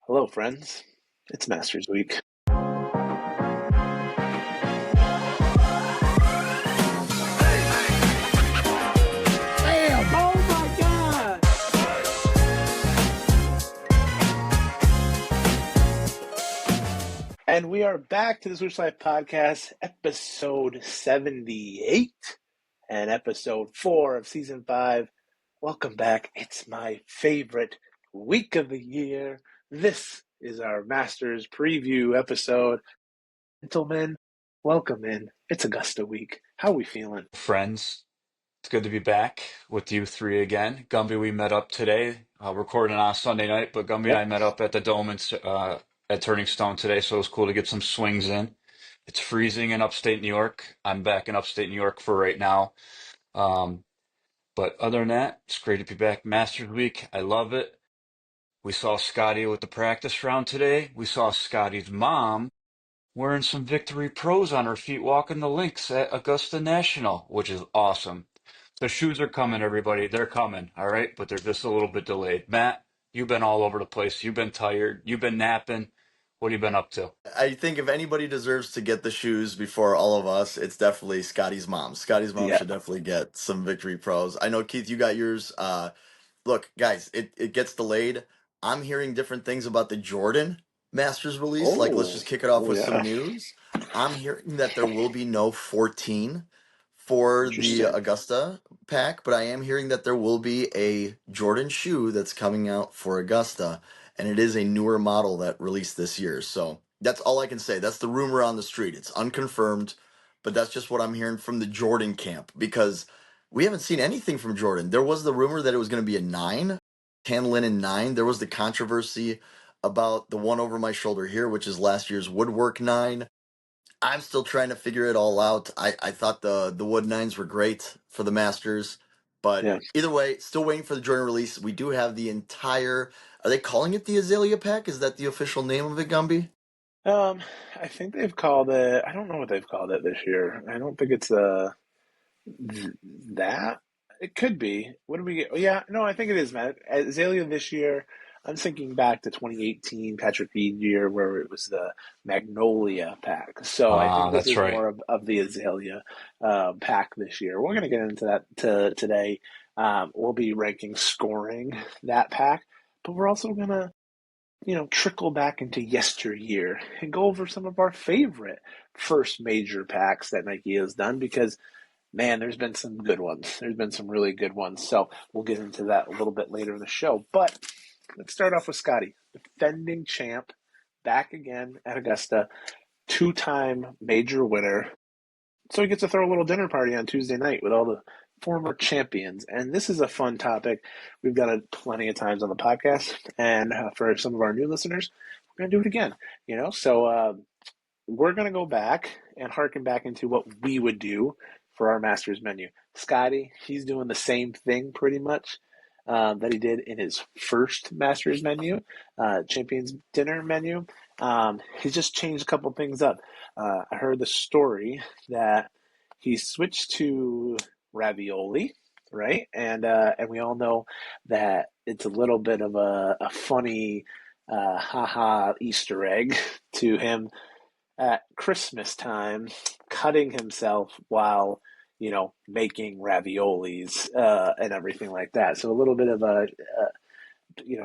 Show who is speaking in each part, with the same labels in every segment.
Speaker 1: Hello, friends. It's Masters Week.
Speaker 2: Bam! Oh my God!
Speaker 1: And we are back to the Swoosh Life Podcast, episode 78 and episode 4 of season 5. Welcome back. It's my favorite week of the year. This is our Masters preview episode. Gentlemen, welcome in. It's Augusta week. How are we feeling?
Speaker 3: Friends. It's good to be back with you three again. Gumby, we met up today, recording on Sunday night, but Gumby and
Speaker 1: Yep.
Speaker 3: I met up at the Dome at Turning Stone today, so it was cool to get some swings in. It's freezing in upstate New York. I'm back in upstate New York for right now. Um, but other than that, it's great to be back. Masters Week, I love it. We saw Scottie with the practice round today. We saw Scottie's mom wearing some Victory Pros on her feet walking the links at Augusta National, which is awesome. The shoes are coming, everybody. They're coming, all right? But they're just a little bit delayed. Matt, you've been all over the place. You've been tired. You've been napping. What have you been up to?
Speaker 4: I think if anybody deserves to get the shoes before all of us, it's definitely Scotty's mom. Scotty's mom
Speaker 1: Yeah.
Speaker 4: should definitely get some Victory Pros. I know, Keith, you got yours. Look, guys, it gets delayed. I'm hearing different things about the Jordan Masters release. Like, let's
Speaker 1: Oh,
Speaker 4: just kick it off
Speaker 1: oh
Speaker 4: with some
Speaker 1: yeah.
Speaker 4: news. I'm hearing that there will be no 14 for the
Speaker 1: Interesting.
Speaker 4: Augusta pack, but I am hearing that there will be a Jordan shoe that's coming out for Augusta, and it is a newer model that released this year. So that's all I can say. That's the rumor on the street. It's unconfirmed, but that's just what I'm hearing from the Jordan camp because we haven't seen anything from Jordan. There was the rumor that it was going to be a 9, tan linen 9. There was the controversy about the one over my shoulder here, which is last year's woodwork 9. I'm still trying to figure it all out. I thought the wood 9s were great for the Masters, but
Speaker 1: Yeah.
Speaker 4: either way, still waiting for the Jordan release. We do have the entire. Are they calling it the Azalea Pack? Is that the official name of it, Gumby?
Speaker 1: Um, I think they've called it. I don't know what they've called it this year. I don't think it's that. It could be. What did we get? Oh, yeah, no, I think it is, Matt. Azalea this year. I'm thinking back to 2018 Patrick Reed year where it was the Magnolia pack. So I think this
Speaker 3: That's
Speaker 1: is
Speaker 3: right.
Speaker 1: more of the Azalea pack this year. We're going to get into that today. We'll be ranking scoring that pack, but we're also going to trickle back into yesteryear and go over some of our favorite first major packs that Nike has done because, man, there's been some good ones. There's been some really good ones. So we'll get into that a little bit later in the show. But let's start off with Scottie, defending champ, back again at Augusta, two-time major winner. So he gets to throw a little dinner party on Tuesday night with all the former champions. And this is a fun topic. We've done it plenty of times on the podcast. And for some of our new listeners, we're going to do it again. So we're going to go back and harken back into what we would do for our Masters menu. Scotty, he's doing the same thing pretty much that he did in his first Masters menu, Champions Dinner menu. He's just changed a couple things up. I heard the story that he switched to ravioli, right? And we all know that it's a little bit of a funny haha Easter egg to him at Christmas time cutting himself while making raviolis and everything like that. So a little bit of a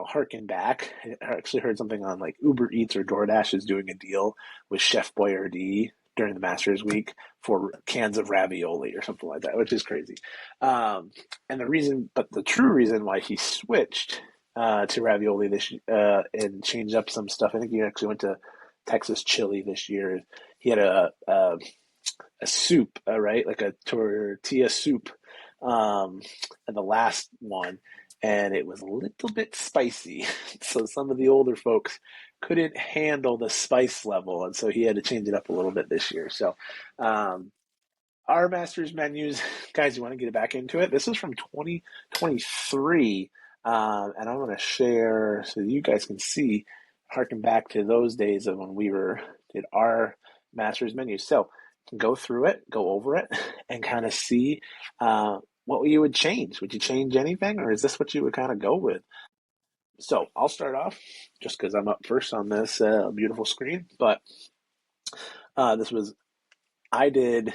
Speaker 1: harken back. I actually heard something on like Uber Eats or DoorDash is doing a deal with Chef Boyardee during the Masters week for cans of ravioli or something like that, which is crazy. And the true reason why he switched to ravioli this and changed up some stuff. I think he actually went to Texas chili this year. He had a soup, right, like a tortilla soup, and the last one, and it was a little bit spicy. So some of the older folks couldn't handle the spice level, and so he had to change it up a little bit this year. So um, our Masters menus, guys, you want to get back into it? This is from 2023, and I'm going to share so you guys can see, harken back to those days of when we did our Masters menu. So go through it, go over it, and kind of see what you would change. Would you change anything, or is this what you would kind of go with? So I'll start off just because I'm up first on this beautiful screen. But this was I did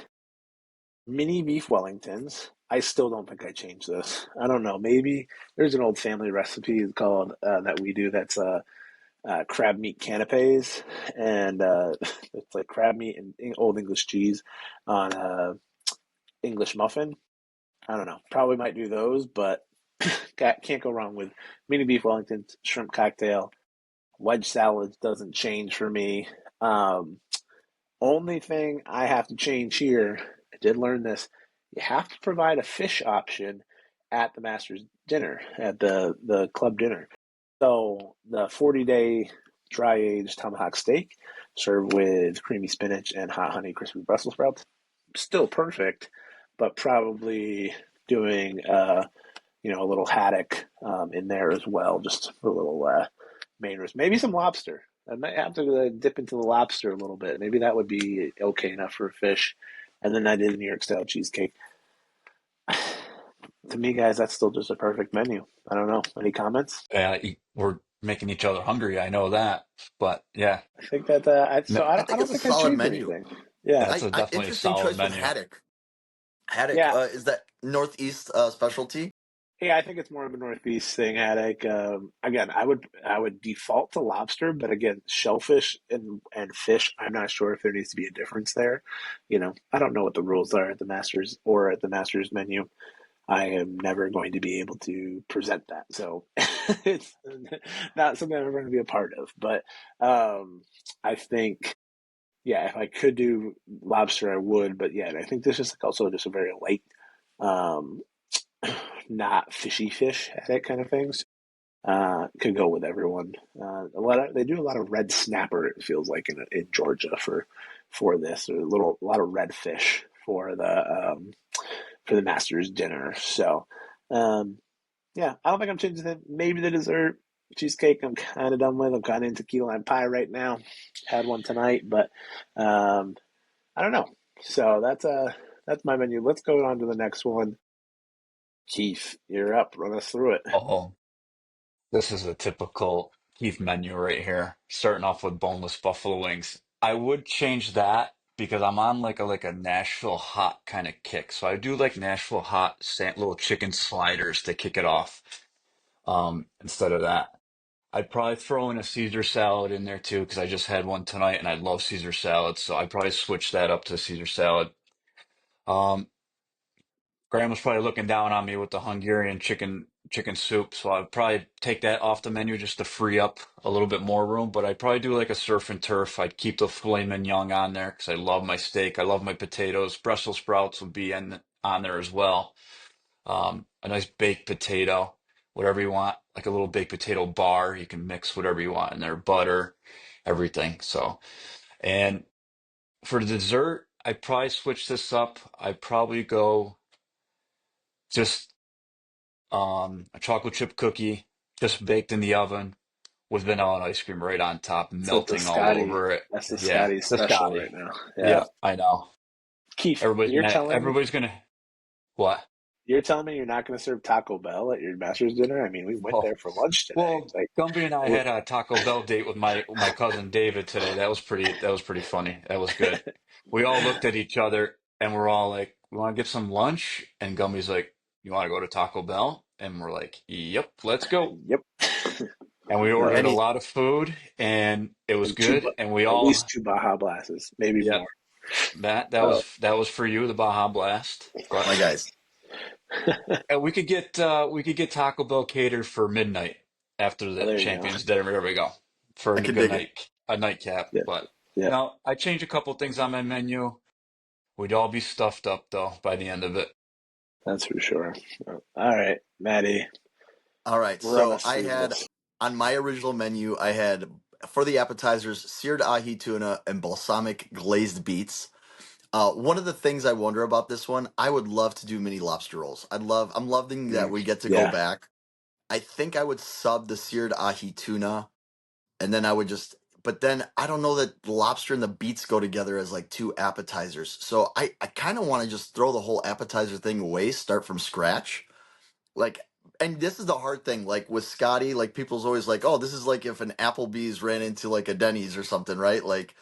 Speaker 1: mini beef Wellingtons. I still don't think I changed this. I don't know. Maybe there's an old family recipe called that we do that's crab meat canapes, and it's like crab meat and old English cheese on a English muffin. I don't know. Probably might do those, but can't go wrong with mini beef Wellingtons, shrimp cocktail, wedge salads doesn't change for me. Um, Only thing I have to change here, I did learn this, you have to provide a fish option at the master's dinner, at the club dinner. So the 40-day dry aged tomahawk steak served with creamy spinach and hot honey crispy Brussels sprouts, still perfect, but probably doing a little haddock in there as well, just for a little main roast. Maybe some lobster. I might have to dip into the lobster a little bit. Maybe that would be okay enough for a fish. And then I did a New York style cheesecake. To me, guys, that's still just a perfect menu. I don't know. Any comments?
Speaker 3: We're making each other hungry. I know that, but yeah,
Speaker 1: I think that
Speaker 4: I
Speaker 1: I
Speaker 4: think
Speaker 1: don't
Speaker 4: it's a
Speaker 1: think I
Speaker 4: solid
Speaker 1: changed
Speaker 4: menu.
Speaker 1: anything. Yeah,
Speaker 3: that's a definitely a
Speaker 4: Interesting
Speaker 3: solid
Speaker 4: choice with
Speaker 3: menu.
Speaker 4: haddock. Haddock,
Speaker 1: yeah,
Speaker 4: is that Northeast specialty?
Speaker 1: yeah. I think it's more of a Northeast thing. Attic. Again, I would default to lobster, but again, shellfish and fish. I'm not sure if there needs to be a difference there. I don't know what the rules are at the Masters or at the Masters menu. I am never going to be able to present that. So it's not something I'm ever going to be a part of. But I think, yeah, if I could do lobster, I would. But yeah, I think this is also just a very light, um, not fishy fish that kind of things. Could go with everyone. They do a lot of red snapper. It feels like in Georgia for this. There's a lot of red fish for the Masters dinner. So, um, yeah, I don't think I'm changing it. Maybe the dessert cheesecake. I'm kind of done with. I'm kind of into key lime pie right now. Had one tonight, but um, I don't know. So that's my menu. Let's go on to the next one. Keith, you're up. Run us through it.
Speaker 3: Oh, this is a typical Keith menu right here. Starting off with boneless buffalo wings. I would change that because I'm on like a Nashville hot kind of kick. So I do like Nashville hot little chicken sliders to kick it off. Instead of that. I'd probably throw in a Caesar salad in there too, because I just had one tonight and I love Caesar salad, so I'd probably switch that up to Caesar salad. Um, Grandma's probably looking down on me with the Hungarian chicken soup, so I'd probably take that off the menu just to free up a little bit more room. But I'd probably do like a surf and turf. I'd keep the filet mignon on there because I love my steak. I love my potatoes. Brussels sprouts would be on there as well. A nice baked potato, whatever you want, like a little baked potato bar. You can mix whatever you want in there, butter, everything. So, and for dessert, I'd probably switch this up. I'd probably go just a chocolate chip cookie, just baked in the oven with vanilla ice cream right on top,
Speaker 1: So it's a
Speaker 3: melting all
Speaker 1: Scotty.
Speaker 3: over it.
Speaker 1: That's the
Speaker 3: Yeah,
Speaker 1: Scotty
Speaker 3: the
Speaker 1: special right
Speaker 3: Scottie.
Speaker 1: now. Yeah,
Speaker 3: Yep, I know.
Speaker 1: Keith,
Speaker 3: Everybody's gonna what?
Speaker 1: you're telling me you're not going to serve Taco Bell at your master's dinner? I mean, we went
Speaker 3: Oh,
Speaker 1: there for lunch today.
Speaker 3: well, Gumby and I had a Taco Bell date with my cousin David today. That was pretty funny. That was good. We all looked at each other and we're all like, "We want to get some lunch?" And Gumby's like, "You want to go to Taco Bell?" And we're like, "Yep, let's go."
Speaker 1: Yep.
Speaker 3: And we
Speaker 1: No,
Speaker 3: ordered a
Speaker 4: Any
Speaker 3: lot of food and it was
Speaker 1: and two,
Speaker 3: good. And we
Speaker 1: at
Speaker 3: all,
Speaker 1: least two Baja Blasts, maybe
Speaker 3: yeah,
Speaker 1: more.
Speaker 3: that was for you, the Baja Blast. But
Speaker 4: my guys.
Speaker 3: and we could get Taco Bell catered for midnight after
Speaker 1: Oh,
Speaker 3: the
Speaker 1: there you go.
Speaker 3: Champions Dinner. There we go for
Speaker 4: I
Speaker 3: a
Speaker 4: can
Speaker 3: good
Speaker 4: dig it.
Speaker 3: night, a nightcap.
Speaker 1: Yeah,
Speaker 3: But
Speaker 1: yeah,
Speaker 3: no, I changed a couple things on my menu. We'd all be stuffed up though by the end of it.
Speaker 1: that's for sure. All right, Maddie,
Speaker 4: All right,
Speaker 1: run
Speaker 4: so
Speaker 1: us
Speaker 4: I
Speaker 1: through
Speaker 4: had
Speaker 1: this.
Speaker 4: on my original menu, I had for the appetizers seared ahi tuna and balsamic glazed beets. One of the things I wonder about this one, I would love to do mini lobster rolls. I'm loving that we get to go
Speaker 1: Yeah,
Speaker 4: back. I think I would sub the seared ahi tuna, and then but then I don't know that the lobster and the beets go together as like two appetizers. So I kind of want to just throw the whole appetizer thing away, start from scratch. Like and this is the hard thing. Like with Scottie, like people's always like, "Oh, this is like if an Applebee's ran into like a Denny's or something, right?" Like,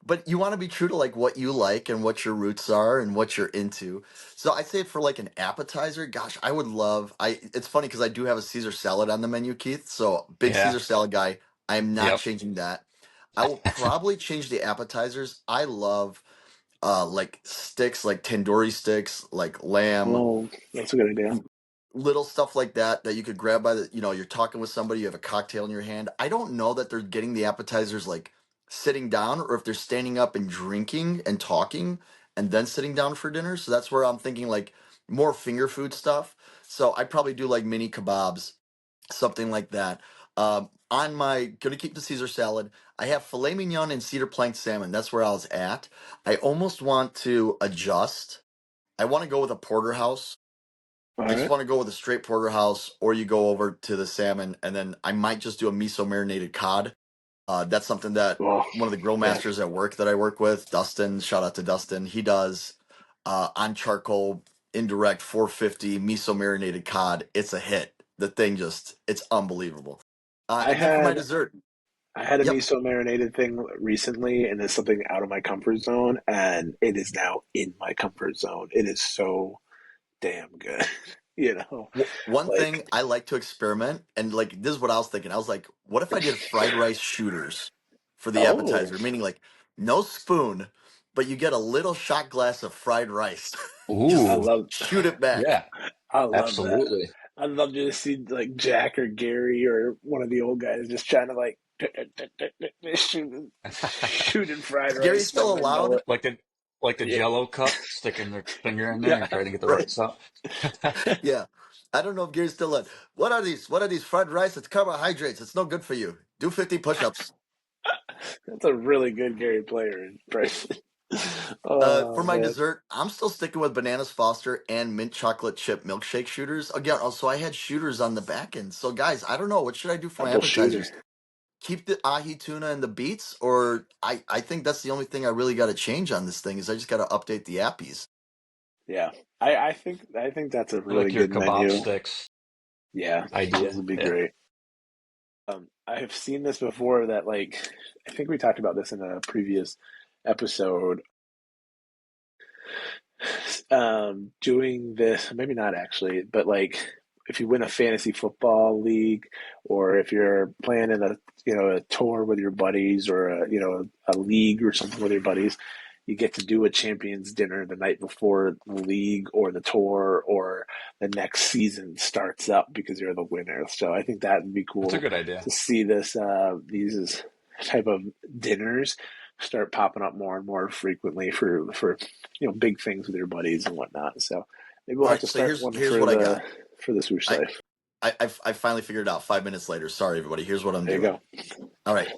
Speaker 4: but you want to be true to like what you like and what your roots are and what you're into. So I'd say for like an appetizer, gosh, I would love. I It's funny because I do have a Caesar salad on the menu, Keith. So big
Speaker 3: Yeah.
Speaker 4: Caesar salad guy. I am not
Speaker 3: Yep.
Speaker 4: changing that. I will probably change the appetizers. I love like sticks, like tandoori sticks, like lamb,
Speaker 1: Oh, that's a good idea.
Speaker 4: little stuff like that that you could grab by the, you're talking with somebody, you have a cocktail in your hand. I don't know that they're getting the appetizers like sitting down, or if they're standing up and drinking and talking and then sitting down for dinner. So that's where I'm thinking like more finger food stuff. So I'd probably do like mini kebabs, something like that. On my gonna keep the Caesar salad, I have filet mignon and cedar plank salmon. That's where I was at. I almost want to adjust. I want to go with a porterhouse.
Speaker 1: All
Speaker 4: I just
Speaker 1: right.
Speaker 4: want to go with a straight porterhouse, or you go over to the salmon, and then I might just do a miso marinated cod. That's something that
Speaker 1: Well,
Speaker 4: one of the grill
Speaker 1: yeah.
Speaker 4: masters at work that I work with, Dustin, shout out to Dustin, he does on charcoal, indirect 450 miso marinated cod. It's a hit. The thing just, it's unbelievable.
Speaker 1: I
Speaker 4: And then for my
Speaker 1: had
Speaker 4: dessert,
Speaker 1: I had a
Speaker 4: yep.
Speaker 1: miso marinated thing recently, and it's something out of my comfort zone, and it is now in my comfort zone. It is so damn good, you know.
Speaker 4: One thing
Speaker 1: Like,
Speaker 4: I like to experiment, and like this is what I was thinking. I was like, what if I did fried rice shooters for the
Speaker 1: oh,
Speaker 4: appetizer? Meaning like no spoon, but you get a little shot glass of fried rice.
Speaker 1: I
Speaker 4: Just
Speaker 3: Ooh,
Speaker 1: love,
Speaker 4: shoot it back.
Speaker 3: yeah,
Speaker 1: I love that.
Speaker 3: absolutely.
Speaker 1: I'd love to see like Jack or Gary or one of the old guys just trying to like shooting fried
Speaker 4: Is Gary
Speaker 1: rice
Speaker 4: still
Speaker 1: from their
Speaker 4: allowed?
Speaker 1: mullet.
Speaker 3: Like the
Speaker 1: Yeah,
Speaker 3: Jello cup, sticking their finger in there
Speaker 1: yeah.
Speaker 3: and trying to get the
Speaker 4: Right.
Speaker 3: right stuff.
Speaker 4: Yeah. I don't know if Gary's still on. What are these? What are these fried rice? It's carbohydrates. It's no good for you. Do 50 push-ups.
Speaker 1: That's a really good Gary Player impression.
Speaker 4: For
Speaker 1: Oh
Speaker 4: my
Speaker 1: man,
Speaker 4: dessert, I'm still sticking with bananas Foster and mint chocolate chip milkshake shooters. Again, also I had shooters on the back end. So guys, I don't know. What should I do for my
Speaker 1: double shooter.
Speaker 4: appetizers? Keep the ahi tuna and the beets, or I think that's the only thing I really got to change on this thing is I just got to update the appies.
Speaker 1: Yeah, I think that's a
Speaker 3: I
Speaker 1: really
Speaker 3: like your
Speaker 1: good
Speaker 3: kebab
Speaker 1: menu.
Speaker 3: sticks
Speaker 1: Yeah, those
Speaker 3: idea.
Speaker 1: would be
Speaker 3: Yeah.
Speaker 1: great. I have seen this before that like I think we talked about this in a previous episode. Doing this, maybe not actually, but like if you win a fantasy football league, or if you're playing in a tour with your buddies, or a league or something with your buddies, you get to do a champions dinner the night before the league or the tour or the next season starts up because you're the winner. So I think that would be
Speaker 3: That's a
Speaker 1: cool
Speaker 3: good idea.
Speaker 1: to see these type of dinners start popping up more and more frequently for big things with your buddies and whatnot. So maybe we'll
Speaker 4: All
Speaker 1: have
Speaker 4: right,
Speaker 1: to
Speaker 4: so
Speaker 1: start
Speaker 4: here's
Speaker 1: one
Speaker 4: here's
Speaker 1: for
Speaker 4: what I
Speaker 1: the
Speaker 4: got.
Speaker 1: for the swoosh
Speaker 4: I
Speaker 1: life.
Speaker 4: I finally figured it out 5 minutes later. Sorry, everybody. Here's what I'm
Speaker 1: There you
Speaker 4: doing.
Speaker 1: go.
Speaker 4: All right,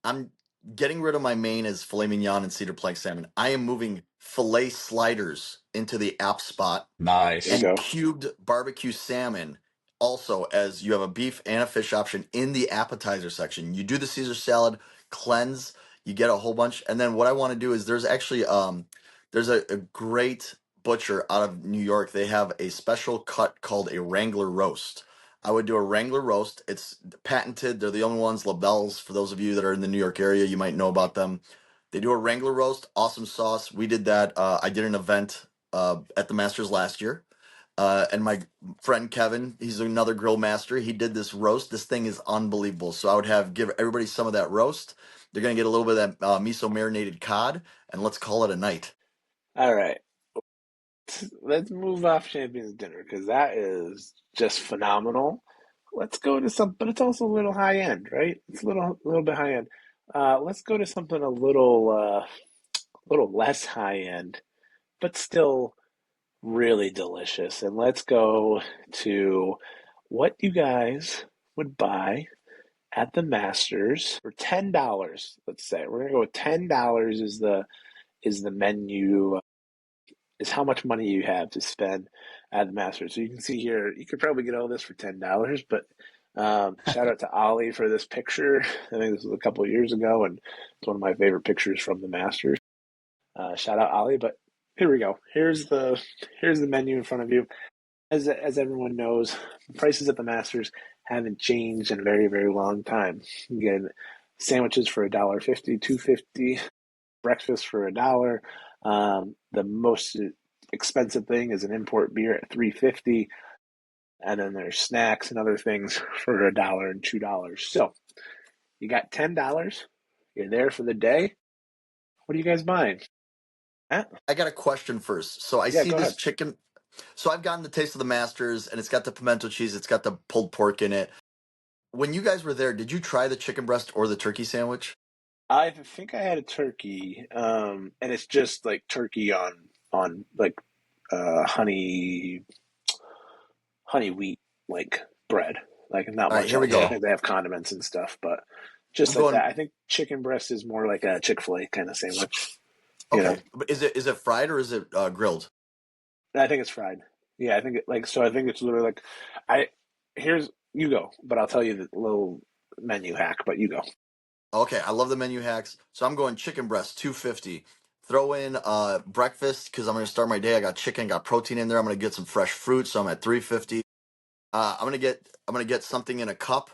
Speaker 4: I'm getting rid of my main as filet mignon and cedar plank salmon. I am moving filet sliders into the app spot
Speaker 1: There you
Speaker 3: Nice.
Speaker 4: and
Speaker 1: go.
Speaker 4: cubed barbecue salmon also, as you have a beef and a fish option in the appetizer section. You do the Caesar salad, cleanse, you get a whole bunch. And then what I want to do is there's a great butcher out of New York. They have a special cut called a Wrangler roast. I would do a Wrangler roast. It's patented. They're the only ones, Labelles, for those of you that are in the New York area, you might know about them. They do a Wrangler roast, awesome sauce. We did that. I did an event at the Masters last year. And my friend Kevin, he's another grill master. He did this roast. This thing is unbelievable. So I would give everybody some of that roast. They're gonna get a little bit of that miso marinated cod, and let's call it a night.
Speaker 1: All right, let's move off champions dinner because that is just phenomenal. Let's go to some, but it's also a little high end, right? It's a little bit high end. Let's go to something a little less high end, but still really delicious. And let's go to what you guys would buy at the Masters for $10. Let's say we're gonna go with $10 is the menu, is how much money you have to spend at the Masters. So you can see here, you could probably get all this for $10, but shout out to Ollie for this picture. I think this was a couple of years ago, and it's one of my favorite pictures from the Masters. Shout out Ollie, but here we go. Here's the menu in front of you. as everyone knows, prices at the Masters haven't changed in a very, very long time. You get sandwiches for $1.50, $2.50, breakfast for $1. The most expensive thing is an import beer at $3.50, and then there's snacks and other things for $1 and $2. So you got $10. You're there for the day. What are you guys buying? Matt?
Speaker 4: I got a question first. So I
Speaker 1: Yeah,
Speaker 4: see
Speaker 1: go
Speaker 4: this
Speaker 1: ahead.
Speaker 4: chicken. So I've gotten the taste of the Masters, and it's got the pimento cheese. It's got the pulled pork in it. When you guys were there, did you try the chicken breast or the turkey sandwich?
Speaker 1: I think I had a turkey, and it's just like turkey on like honey wheat like bread. Like not
Speaker 4: All right,
Speaker 1: much
Speaker 4: here we
Speaker 1: else. I
Speaker 4: go.
Speaker 3: Yeah,
Speaker 1: think they have condiments and stuff, but
Speaker 4: I'm
Speaker 1: just like
Speaker 4: going.
Speaker 1: that. I think chicken breast is more like a Chick-fil-A kind of sandwich. You know,
Speaker 4: Okay, but is it fried or is it grilled?
Speaker 1: I think it's fried. Yeah, I think like so. I think it's literally like I here's you go, but I'll tell you the little menu hack. But you go.
Speaker 4: Okay, I love the menu hacks. So I'm going chicken breast 250. Throw in breakfast because I'm gonna start my day. I got chicken, got protein in there. I'm gonna get some fresh fruit, so I'm at 350. I'm gonna get something in a cup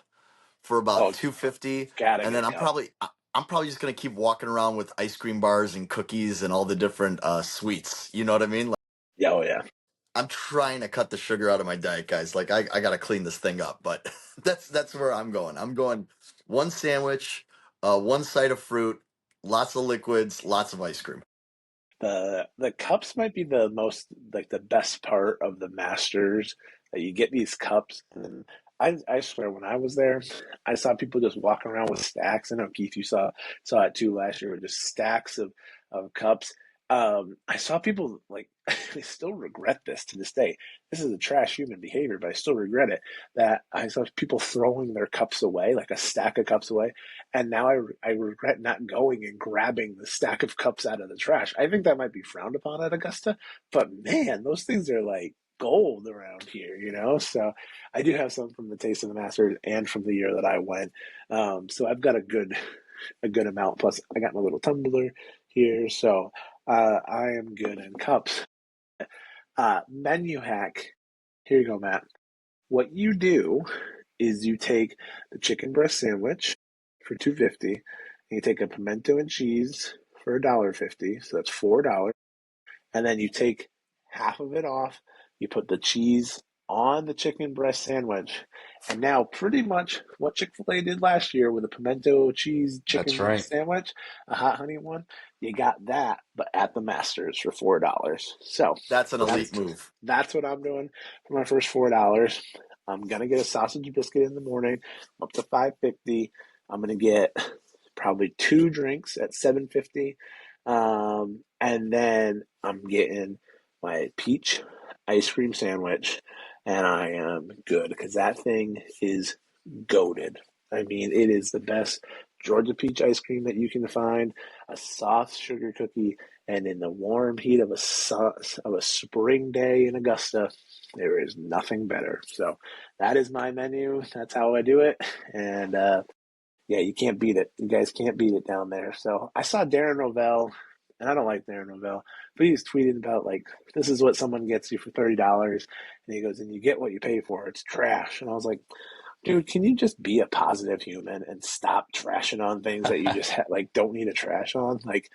Speaker 4: for about
Speaker 1: Oh,
Speaker 4: 250,
Speaker 1: gotta
Speaker 4: and
Speaker 1: get
Speaker 4: then
Speaker 1: a cup.
Speaker 4: I'm probably just gonna keep walking around with ice cream bars and cookies and all the different sweets. You know what I mean? Like,
Speaker 1: Yeah, oh yeah.
Speaker 4: I'm trying to cut the sugar out of my diet, guys. Like I gotta clean this thing up, but that's where I'm going. I'm going one sandwich, one side of fruit, lots of liquids, lots of ice cream.
Speaker 1: The cups might be the most like the best part of the Masters that you get these cups and I swear when I was there I saw people just walking around with stacks. I know Keith you saw it too last year with just stacks of cups. I saw people like I still regret this to this day. This is a trash human behavior, but I still regret it that I saw people throwing their cups away, like a stack of cups away, and now I regret not going and grabbing the stack of cups out of the trash. I think that might be frowned upon at Augusta, but man, those things are like gold around here, you know? So I do have some from the Taste of the Masters and from the year that I went. So I've got a good amount. Plus, I got my little tumbler here, so I am good in cups. Menu hack. Here you go, Matt. What you do is you take the chicken breast sandwich for 250, and you take a pimento and cheese for $1.50, so that's $4. And then you take half of it off. You put the cheese on the chicken breast sandwich. And now, pretty much what Chick fil A did last year with a pimento cheese
Speaker 3: that's
Speaker 1: chicken
Speaker 3: right.
Speaker 1: sandwich, a hot honey one, you got that, but at the Masters for $4. So
Speaker 4: That's an
Speaker 1: that's
Speaker 4: elite move.
Speaker 1: that's what I'm doing for my first $4. I'm gonna get a sausage biscuit in the morning, up to 550. I'm gonna get probably two drinks at 750. And then I'm getting my peach ice cream sandwich, and I am good because that thing is goaded. I mean, it is the best Georgia peach ice cream that you can find, a soft sugar cookie, and in the warm heat of a spring day in Augusta, there is nothing better. So that is my menu. That's how I do it, and yeah, you can't beat it. You guys can't beat it down there. So I saw Darren Rovell, and I don't like Darren Rovell, but he's tweeting about like this is what someone gets you for $30, and he goes, and you get what you pay for. It's trash, and I was like, dude, can you just be a positive human and stop trashing on things that you just like don't need to trash on? Like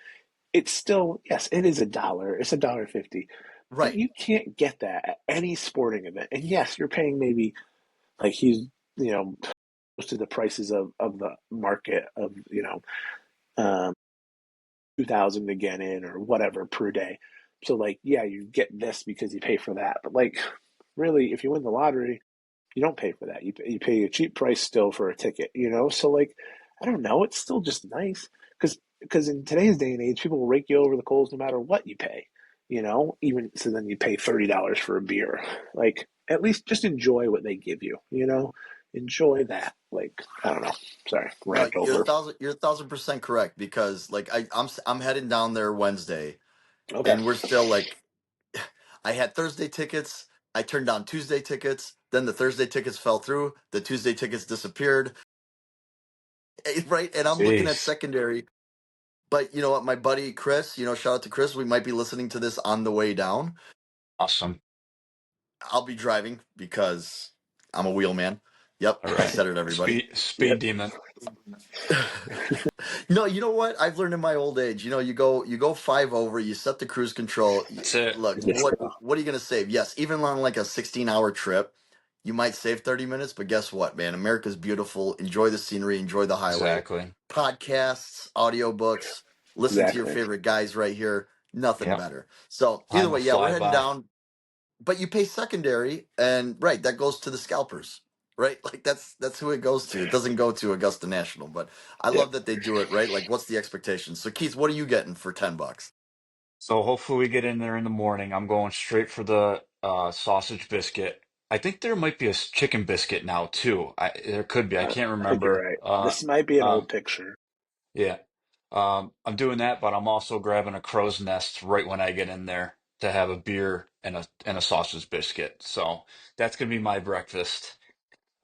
Speaker 1: it's still yes, it is a dollar. It's $1.50, but
Speaker 4: Right.
Speaker 1: you can't get that at any sporting event. And yes, you're paying maybe like he's you know to the prices of the market of 2,000 to get in or whatever per day. So like yeah, you get this because you pay for that, but like really, if you win the lottery, you don't pay for that. You pay a cheap price still for a ticket, you know. So like I don't know, it's still just nice because in today's day and age, people will rake you over the coals no matter what you pay, you know. Even so, then you pay $30 for a beer. Like at least just enjoy what they give you, you know. Enjoy that. Like I don't know. Sorry,
Speaker 4: No,
Speaker 1: rant
Speaker 4: you're a
Speaker 1: over.
Speaker 4: thousand. You're 1,000% correct because like I'm heading down there Wednesday,
Speaker 1: Okay.
Speaker 4: and we're still like I had Thursday tickets. I turned down Tuesday tickets. Then the Thursday tickets fell through. The Tuesday tickets disappeared. Right, and I'm looking at
Speaker 3: Jeez,
Speaker 4: secondary. But you know what, my buddy Chris, shout out to Chris. We might be listening to this on the way down.
Speaker 3: awesome.
Speaker 4: I'll be driving because I'm a wheelman. Yep,
Speaker 3: All
Speaker 4: I
Speaker 3: right.
Speaker 4: said it, everybody.
Speaker 3: Speed
Speaker 1: Yep.
Speaker 3: demon.
Speaker 4: No, you know what? I've learned in my old age. You go five over. You set the cruise control.
Speaker 3: That's it.
Speaker 4: Look, what are you gonna save? Yes, even on like a 16-hour trip, you might save 30 minutes. But guess what, man? America's beautiful. Enjoy the scenery. Enjoy the highway.
Speaker 3: Exactly.
Speaker 4: Podcasts, audiobooks. Listen to your
Speaker 1: Exactly.
Speaker 4: favorite guys right here. Nothing
Speaker 3: Yep.
Speaker 4: better. So either
Speaker 3: Time will
Speaker 4: way, yeah, we're
Speaker 3: fly
Speaker 4: heading
Speaker 3: by.
Speaker 4: down. But you pay secondary, and right, that goes to the scalpers, right? Like that's who it goes to. It doesn't go to Augusta National, but I
Speaker 1: Yep.
Speaker 4: love that they do it right. Like, what's the expectation? So, Keith, what are you getting for $10?
Speaker 3: So hopefully we get in there in the morning. I'm going straight for the sausage biscuit. I think there might be a chicken biscuit now too. There could be. I can't
Speaker 1: I think you're
Speaker 3: remember.
Speaker 1: right. This might be an
Speaker 3: Um,
Speaker 1: old picture.
Speaker 3: yeah. I'm doing that, but I'm also grabbing a crow's nest right when I get in there to have a beer and a sausage biscuit. So that's gonna be my breakfast.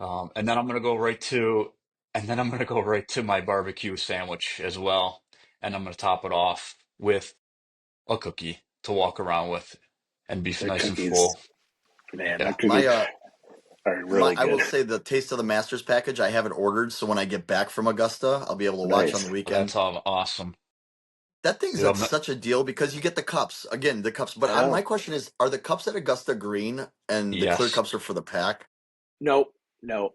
Speaker 3: And then I'm gonna go right to and then I'm gonna go right to my barbecue sandwich as well. And I'm gonna top it off with a cookie to walk around with and be
Speaker 1: Their
Speaker 3: nice and
Speaker 1: cookies,
Speaker 3: full.
Speaker 1: man, their
Speaker 3: Yeah,
Speaker 4: My
Speaker 1: cookies are
Speaker 4: my
Speaker 1: really
Speaker 4: I will
Speaker 1: good.
Speaker 4: say the Taste of the Masters package I have it ordered, so when I get back from Augusta, I'll be able to watch on the
Speaker 1: Nice.
Speaker 4: weekend.
Speaker 3: that's all awesome.
Speaker 4: That thing's
Speaker 3: See,
Speaker 4: at such a deal because you get the cups again, the cups. But
Speaker 1: I know.
Speaker 4: my question is, are the cups at Augusta green and the clear
Speaker 3: yes,
Speaker 4: cups are for the pack?
Speaker 1: Nope, no.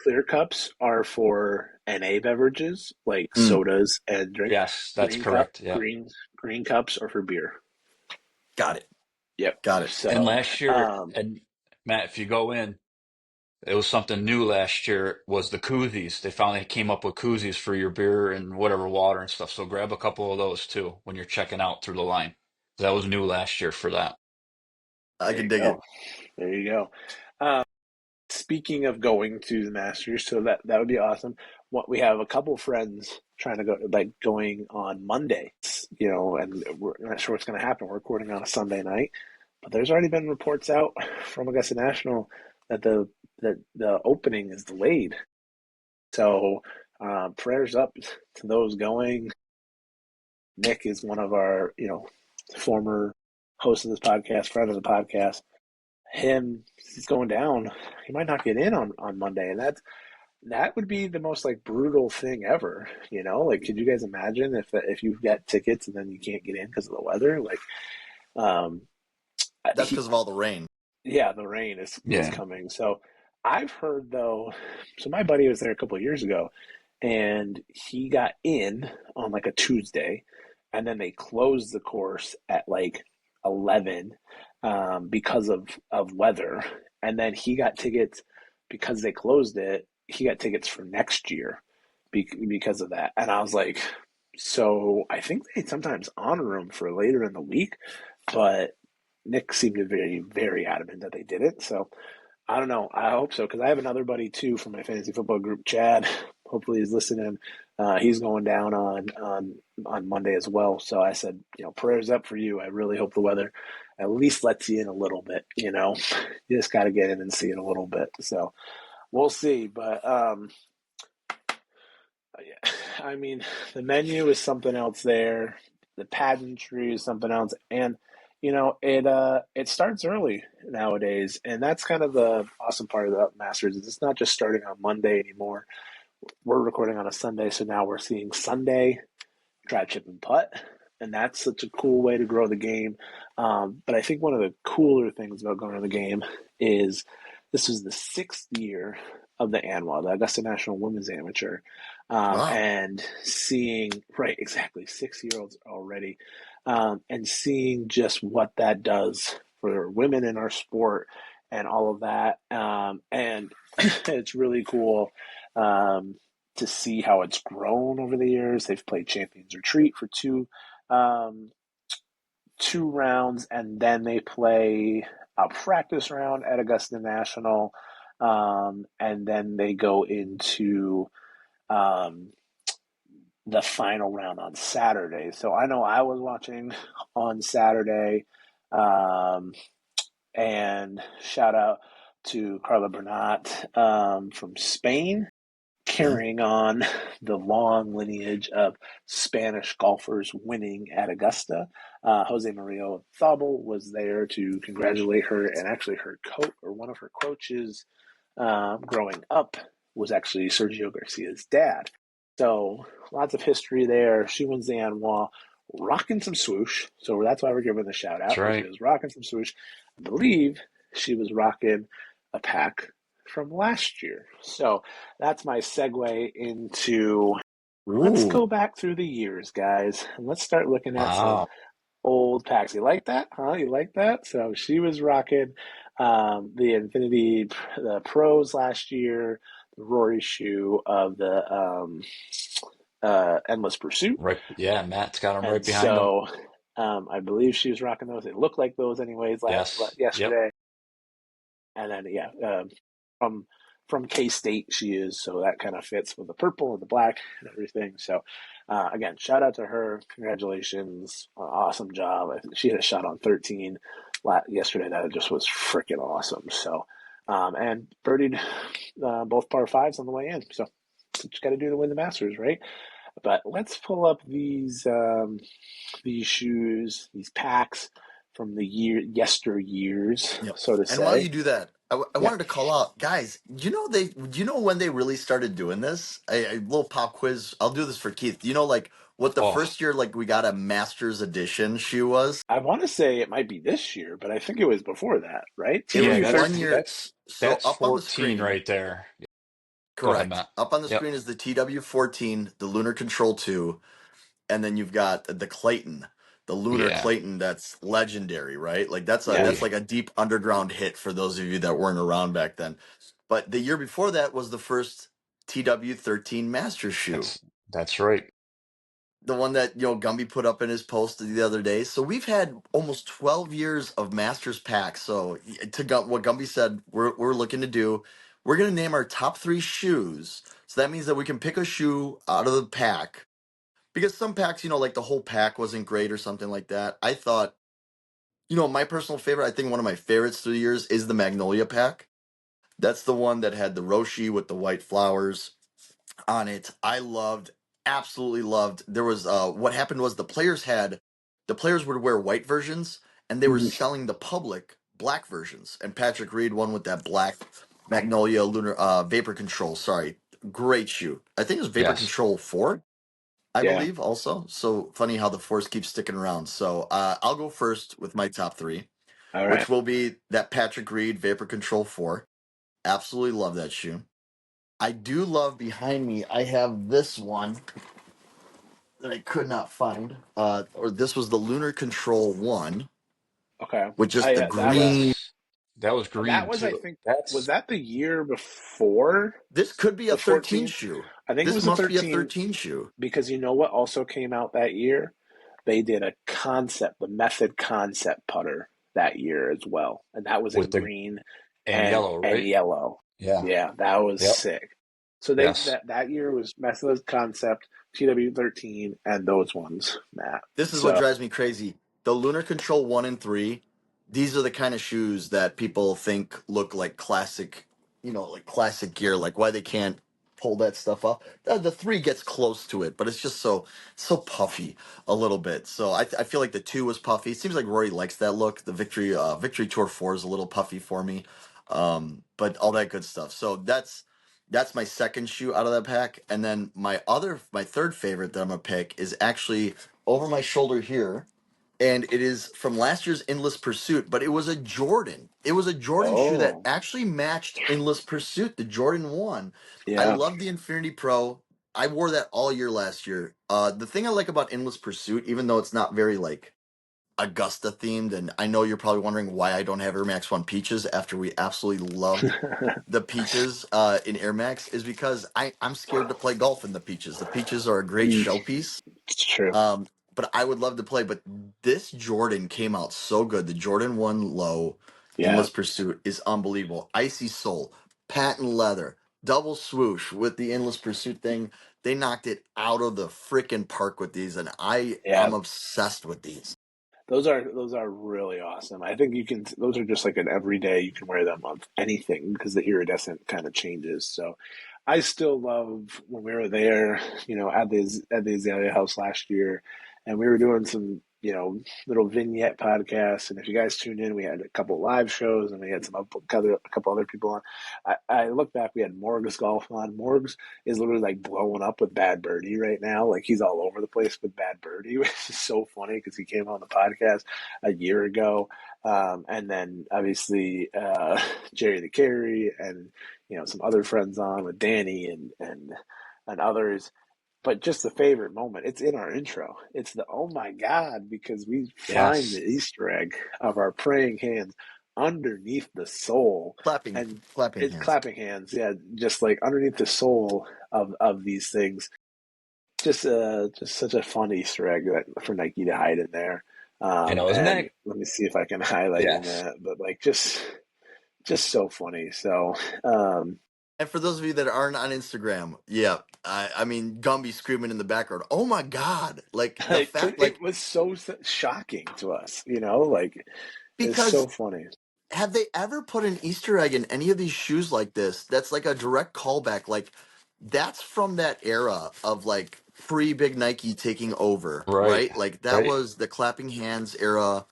Speaker 1: Clear cups are for NA beverages like
Speaker 4: Mm,
Speaker 1: sodas and drink.
Speaker 3: yes, that's
Speaker 1: Green cup,
Speaker 3: correct. Yeah.
Speaker 1: green cups are for beer.
Speaker 4: got it,
Speaker 1: Yep.
Speaker 4: got it.
Speaker 3: And
Speaker 1: So,
Speaker 3: last year, and Matt, if you go in, it was something new last year was the koozies. They finally came up with koozies for your beer and whatever water and stuff. So grab a couple of those too when you're checking out through the line. That was new last year for that.
Speaker 4: I
Speaker 1: there
Speaker 4: can
Speaker 1: you
Speaker 4: dig
Speaker 1: go.
Speaker 4: it.
Speaker 1: There you go. Um, Speaking of going to the Masters, so that would be awesome. What we have a couple friends trying to go, like going on Monday, and we're not sure what's going to happen. We're recording on a Sunday night, but there's already been reports out from Augusta National that the opening is delayed. So prayers up to those going. Nick is one of our former hosts of this podcast, friend of the podcast. He's going down. He might not get in on Monday, and that would be the most like brutal thing ever. Like could you guys imagine if you get tickets and then you can't get in because of the weather? Like, um,
Speaker 4: That's
Speaker 1: he
Speaker 4: because of all the rain.
Speaker 1: yeah, the rain is
Speaker 3: Yeah.
Speaker 1: coming. So I've heard though. So my buddy was there a couple of years ago, and he got in on like a Tuesday, and then they closed the course at like 11 because of weather, and then he got tickets because they closed it. He got tickets for next year because of that, and I was like, so I think they sometimes honor them for later in the week, but Nick seemed to be very, very adamant that they did it. So I don't know. I hope so because I have another buddy too from my fantasy football group, Chad. Hopefully he's listening. He's going down on Monday as well. So I said, prayers up for you. I really hope the weather at least lets you in a little bit. You just got to get in and see it a little bit. So we'll see. But yeah, I mean, the menu is something else there. The pageantry is something else, and it starts early nowadays, and that's kind of the awesome part of the Masters. Is it's not just starting on Monday anymore. We're recording on a Sunday, so now we're seeing Sunday drive, chip, and putt, and that's such a cool way to grow the game. But I think one of the cooler things about going to the game is this was the sixth year of the ANWA, the Augusta National Women's Amateur,
Speaker 4: Wow.
Speaker 1: and seeing right exactly 6 year olds already, and seeing just what that does for women in our sport and all of that, and it's really cool. Um, to see how it's grown over the years. They've played Champions Retreat for um, two rounds, and then they play a practice round at Augusta National, and then they go into um, the final round on Saturday. So I know I was watching on Saturday, um, and shout out to Carla Bernat from Spain.
Speaker 4: Yeah.
Speaker 1: carrying on the long lineage of Spanish golfers winning at Augusta. Jose Maria Thobel was there to congratulate her, and actually her coach or one of her coaches growing up was actually Sergio Garcia's dad. So lots of history there. She wins the ANWA, rocking some swoosh. So that's why we're giving the shout
Speaker 3: That's
Speaker 1: out. She
Speaker 3: right.
Speaker 1: was rocking some swoosh. I believe she was rocking a pack from last year. So that's my segue into let's
Speaker 4: Ooh.
Speaker 1: go back through the years, guys, and let's start looking at some
Speaker 3: Wow.
Speaker 1: old packs. You like that, huh? You like that? So she was rocking the Infinity, the Pros last year, the Rory shoe of the Endless Pursuit,
Speaker 3: Right. Yeah, Matt's got him
Speaker 1: and
Speaker 3: right behind him.
Speaker 1: so I believe she was rocking those. It looked like those, anyways,
Speaker 3: Yes. Yep.
Speaker 1: yesterday. And then yeah, from K State she is, so that kind of fits with the purple and the black and everything. So again, shout out to her, congratulations, awesome job. I think she had a shot on 13 yesterday that just was freaking awesome. So and birdied both par fives on the way in. So that's what you got to do to win the Masters, right? But let's pull up these shoes, these packs from the yesteryears,
Speaker 4: Yep.
Speaker 1: so to
Speaker 4: And while
Speaker 1: say.
Speaker 4: you do that, I
Speaker 1: Yeah,
Speaker 4: wanted to call out, guys. Do you know when they really started doing this? A little pop quiz. I'll do this for Keith. Do you know like what the
Speaker 3: Oh,
Speaker 4: first year like we got a Masters edition shoe was?
Speaker 1: I want to say it might be this year, but I think it was before that, right?
Speaker 4: It was
Speaker 3: yeah,
Speaker 1: TW
Speaker 3: that's
Speaker 4: 1 year.
Speaker 1: 13.
Speaker 3: that's
Speaker 4: So
Speaker 3: that's
Speaker 4: up on the
Speaker 3: 14
Speaker 4: screen,
Speaker 3: right there. Go ahead,
Speaker 4: correct.
Speaker 3: Matt.
Speaker 4: Up on the
Speaker 3: Yep.
Speaker 4: screen is the TW14, the Lunar Control 2, and then you've got the Clayton, the Lunar
Speaker 3: Yeah.
Speaker 4: Clayton. That's legendary, right? Like
Speaker 3: Oh
Speaker 4: that's
Speaker 1: Yes.
Speaker 3: yeah.
Speaker 4: like a deep underground hit for those of you that weren't around back then. But the year before that was the first TW13 Master shoe,
Speaker 3: That's right.
Speaker 4: the one that Gumby put up in his post the other day. So we've had almost 12 years of Masters packs. So what Gumby said, we're looking to do. We're gonna name our top three shoes. So that means that we can pick a shoe out of the pack because some packs, like the whole pack wasn't great or something like that. I thought, my personal favorite, I think one of my favorites through the years is the Magnolia pack. That's the one that had the Roshi with the white flowers on it. I loved, absolutely loved. There was what happened was the players would wear white versions and they were
Speaker 1: Mhm.
Speaker 4: selling the public black versions. And Patrick Reed won with that black Magnolia Lunar Vapor Control. Sorry, great shoe. I think it was Vapor
Speaker 3: Yes.
Speaker 4: Control 4. I
Speaker 1: Yeah.
Speaker 4: believe also. So funny how the force keeps sticking around. So I'll go first with my top three,
Speaker 1: All right.
Speaker 4: which will be that Patrick Reed Vapor Control 4. Absolutely love that shoe. I do love behind me, I have this one that I could not find. Or this was the Lunar Control 1,
Speaker 1: Okay.
Speaker 4: with just the
Speaker 1: Yeah,
Speaker 4: green.
Speaker 3: That was
Speaker 1: that
Speaker 3: green
Speaker 1: was, I
Speaker 3: too.
Speaker 1: think, was
Speaker 3: That's
Speaker 1: that the year before
Speaker 4: This could be a
Speaker 1: the
Speaker 4: 13
Speaker 1: 14?
Speaker 4: shoe.
Speaker 1: I think it
Speaker 4: This
Speaker 1: was a
Speaker 4: must be a
Speaker 1: 13
Speaker 4: 13 shoe.
Speaker 1: because you know what also came out that year? They did a concept, the Method concept putter that year as well, and that was in
Speaker 3: with the
Speaker 1: green
Speaker 3: and yellow,
Speaker 1: and
Speaker 3: right?
Speaker 1: yellow.
Speaker 3: Yeah.
Speaker 1: Yeah, that was
Speaker 3: Yep.
Speaker 1: sick. So they
Speaker 3: Yes.
Speaker 1: that year was Method concept, TW13, and those ones, Matt.
Speaker 4: This is what
Speaker 1: So
Speaker 4: drives me crazy. The Lunar Control 1 and 3, these are the kind of shoes that people think look like classic, like classic gear, like why they can't pull that stuff off. The 3 gets close to it, but it's just so puffy a little bit. So I feel like the 2 was puffy. It seems like Rory likes that look. The Victory Tour 4 is a little puffy for me. But all that good stuff. So that's my second shoe out of that pack. And then my third favorite that I'm gonna pick is actually over my shoulder here, and it is from last year's Endless Pursuit, but it was a Jordan. It was a Jordan shoe that
Speaker 1: oh
Speaker 4: actually matched Endless Pursuit, the Jordan 1. I
Speaker 1: yeah.
Speaker 4: love the Infinity Pro. I wore that all year last year. The thing I like about Endless Pursuit, even though it's not very like Augusta themed, and I know you're probably wondering why I don't have Air Max 1 Peaches after we absolutely loved the Peaches in Air Max, is because I'm scared to play golf in the Peaches. The Peaches are a great
Speaker 1: Mm,
Speaker 4: showpiece,
Speaker 1: it's true.
Speaker 4: but I would love to play. But this Jordan came out so good. The Jordan 1 Low
Speaker 1: Yeah,
Speaker 4: Endless Pursuit is unbelievable. Icy Sole, patent leather, double swoosh with the Endless Pursuit thing. They knocked it out of the freaking park with these, and
Speaker 1: yeah.
Speaker 4: I'm obsessed with these.
Speaker 1: Those are really awesome. I think you can. Those are just like an everyday. You can wear them on anything because the iridescent kind of changes. So, I still love when we were there, at the Azalea House last year, and we were doing some, little vignette podcasts. And if you guys tuned in, we had a couple live shows, and we had a couple other people on. I look back, we had Morgs Golf on. Morgs is literally like blowing up with Bad Birdie right now. Like he's all over the place with Bad Birdie, which is so funny because he came on the podcast a year ago. And then obviously Jerry the Carry and some other friends on with Danny and others. But just the favorite moment, it's in our intro. It's the oh my God, because we find the
Speaker 3: Yes.
Speaker 1: Easter egg of our praying hands underneath the sole,
Speaker 4: Clapping,
Speaker 1: and
Speaker 4: clapping
Speaker 1: it's
Speaker 4: hands.
Speaker 1: clapping hands, yeah, just like underneath the sole of these things. Just such a fun Easter egg for Nike to hide in there.
Speaker 3: Isn't
Speaker 1: And
Speaker 3: that
Speaker 1: let me see if I can highlight in
Speaker 3: yes.
Speaker 1: that, but like just so funny. So um,
Speaker 4: And for those of you that aren't on Instagram, yeah, I mean Gumby screaming in the background. Oh my God! Like the fact,
Speaker 1: it
Speaker 4: like
Speaker 1: was so shocking to us, like it's so
Speaker 4: because
Speaker 1: funny.
Speaker 4: have they ever put an Easter egg in any of these shoes like this? That's like a direct callback. Like that's from that era of like pre Big Nike taking over,
Speaker 3: Right.
Speaker 4: right? Like that
Speaker 3: Right.
Speaker 4: was the clapping hands era.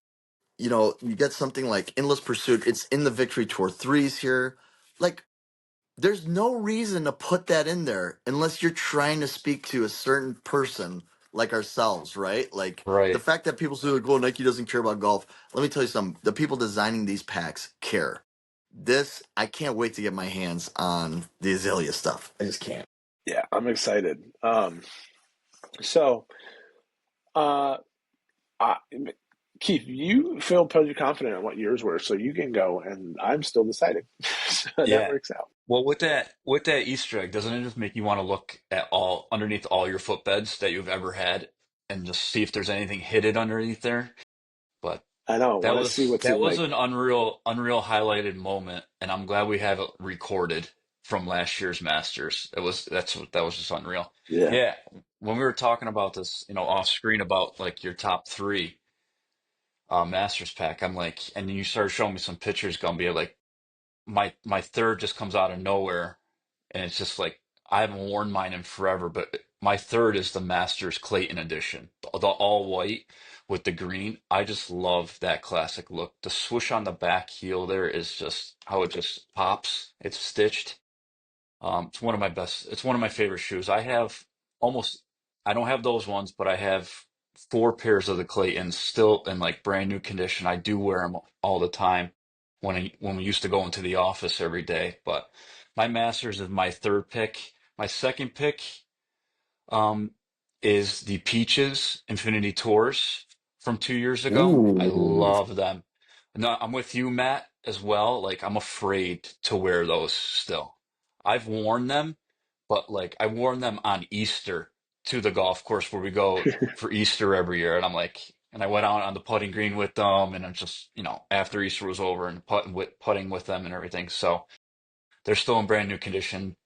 Speaker 4: You know, you get something like Endless Pursuit. It's in the Victory Tour threes here. Like there's no reason to put that in there unless you're trying to speak to a certain person like ourselves, right? Like the
Speaker 3: Right.
Speaker 4: fact that people say, like, well, Nike doesn't care about golf. Let me tell you something. The people designing these packs care. This, I can't wait to get my hands on the Azalea stuff. I just can't.
Speaker 1: Yeah, I'm excited. So uh I, Keith, you feel pretty confident in what yours were, so you can go, and I'm still deciding. So that
Speaker 3: Yeah.
Speaker 1: works out.
Speaker 3: Well, with that Easter egg, doesn't it just make you want to look at all underneath all your footbeds that you've ever had and just see if there's anything hidden underneath there? But
Speaker 1: I know.
Speaker 3: that
Speaker 1: Want to see what's in
Speaker 3: was
Speaker 1: like.
Speaker 3: an unreal highlighted moment, and I'm glad we have it recorded from last year's Masters. That was just unreal.
Speaker 1: Yeah,
Speaker 3: Yeah, when we were talking about this, off screen about like your top three Masters pack, I'm like, and then you started showing me some pictures, Gumby, like my third just comes out of nowhere, and it's just like I haven't worn mine in forever, but my third is the Masters Clayton edition, the all white with the green. I just love that classic look. The swoosh on the back heel there is just how it just pops. It's stitched. It's one of my best. It's one of my favorite shoes. Almost. I don't have those ones, but I have four pairs of the Claytons still in like brand new condition. I do wear them all the time when we used to go into the office every day. But my Masters is my third pick. My second pick um, is the Peaches Infinity Tours from 2 years ago. I
Speaker 4: Ooh.
Speaker 3: love them. No, I'm with you, Matt, as well. Like, I'm afraid to wear those still. I've worn them, but like, I worn them on Easter to the golf course where we go for Easter every year. And I'm like, and I went out on the putting green with them, and I'm just, after Easter was over and putting with them and everything. So they're still in brand new condition.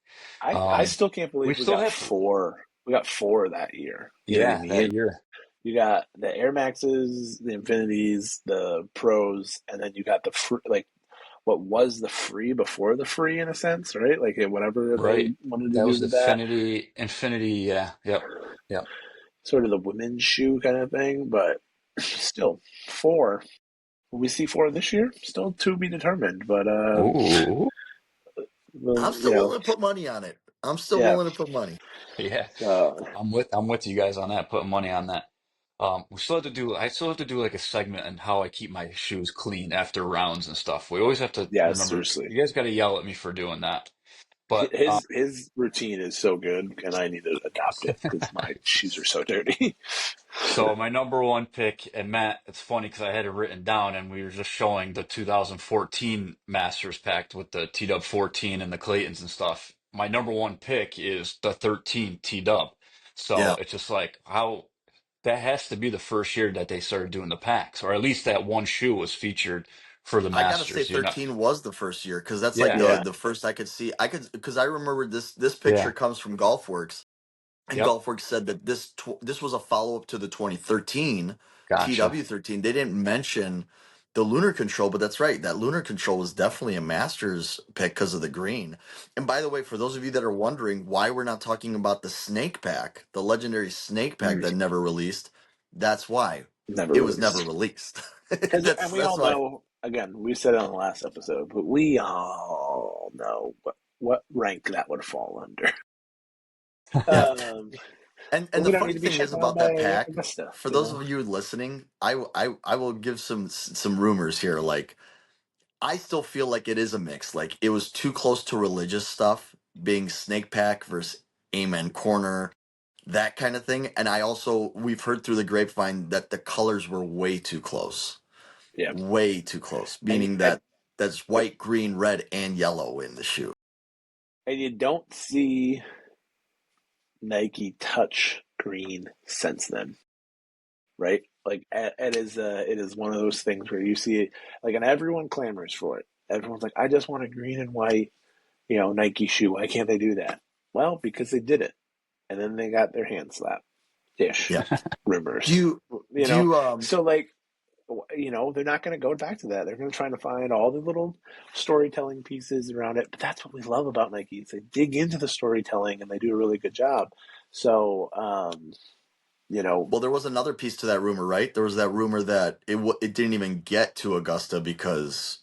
Speaker 1: I
Speaker 3: Um,
Speaker 1: still can't
Speaker 3: we
Speaker 1: believe we
Speaker 3: still
Speaker 1: got
Speaker 3: have,
Speaker 1: four. We got four that year. You know what I
Speaker 3: yeah, that
Speaker 1: mean?
Speaker 3: year.
Speaker 1: You got the Air Maxes, the Infinities, the Pros, and then you got the like what was the free before the free in a sense, right? Like whatever they
Speaker 3: Right.
Speaker 1: wanted to
Speaker 3: That
Speaker 1: do
Speaker 3: was
Speaker 1: with that,
Speaker 3: Infinity, yeah. Yep. Yep.
Speaker 1: sort of the women's shoe kind of thing. But still, four. Will we see four this year? Still to be determined. But
Speaker 3: Ooh.
Speaker 4: I'm
Speaker 1: well,
Speaker 4: still willing to put money on it. I'm still
Speaker 1: yeah.
Speaker 4: willing to put money.
Speaker 3: Yeah.
Speaker 1: So
Speaker 3: I'm with you guys on that, putting money on that. I still have to do like a segment on how I keep my shoes clean after rounds and stuff. We always have to
Speaker 1: yeah,
Speaker 3: remember,
Speaker 1: seriously.
Speaker 3: you guys got to yell at me for doing that. But
Speaker 1: His routine is so good, and I need to adopt it because my shoes are so dirty.
Speaker 3: so my number one pick, and Matt, it's funny because I had it written down, and we were just showing the 2014 Masters pack with the T-Dub 14 and the Claytons and stuff. My number one pick is the 13 T-Dub. So
Speaker 4: Yeah.
Speaker 3: it's just like how that has to be the first year that they started doing the packs, or at least that one shoe was featured for the
Speaker 4: I gotta say,
Speaker 3: Masters.
Speaker 4: 13 was the first year because that's like
Speaker 3: Yeah,
Speaker 4: the
Speaker 1: Yeah,
Speaker 4: the first I could see. I could because I remember this picture
Speaker 3: yeah,
Speaker 4: comes from GolfWorks, and
Speaker 3: yep,
Speaker 4: GolfWorks said that this was a follow up to the 2013
Speaker 3: gotcha.
Speaker 4: TW13. They didn't mention the lunar control, but that's right. That lunar control was definitely a Masters pick because of the green. And by the way, for those of you that are wondering why we're not talking about the snake pack, the legendary snake pack that never released, that's why
Speaker 1: Never
Speaker 4: it was never
Speaker 1: released.
Speaker 4: released.
Speaker 1: And we
Speaker 4: That's
Speaker 1: all
Speaker 4: why.
Speaker 1: know, again, we said it on the last episode, but we all know what rank that would fall under.
Speaker 4: Yeah.
Speaker 1: Um,
Speaker 4: And
Speaker 1: but
Speaker 4: the
Speaker 1: we don't need
Speaker 4: funny
Speaker 1: to be
Speaker 4: thing
Speaker 1: shut
Speaker 4: is
Speaker 1: down
Speaker 4: about
Speaker 1: by
Speaker 4: that pack,
Speaker 1: Augusta,
Speaker 4: for those of you listening, I will give some rumors here. Like, I still feel like it is a mix. Like, it was too close to religious stuff, being snake pack versus amen corner, that kind of thing. And I also, we've heard through the grapevine that the colors were way too close.
Speaker 1: Yeah,
Speaker 4: Way too close.
Speaker 1: and
Speaker 4: Meaning
Speaker 1: and
Speaker 4: that that's white, green, red, and yellow in the shoe.
Speaker 1: and you don't see Nike touch green since then, right? Like it is one of those things where you see it, like, and everyone clamors for it. Everyone's like, I just want a green and white, Nike shoe. Why can't they do that? Well, because they did it, and then they got their hand slapped. Ish,
Speaker 4: Yeah. Do
Speaker 1: rumors.
Speaker 4: you,
Speaker 1: You
Speaker 4: do
Speaker 1: know,
Speaker 4: you,
Speaker 1: so like, they're not going to go back to that. They're going to try to find all the little storytelling pieces around it. But that's what we love about Nike. Is they dig into the storytelling and they do a really good job. So, you know,
Speaker 4: Well, there was another piece to that rumor, right? There was that rumor that it didn't even get to Augusta because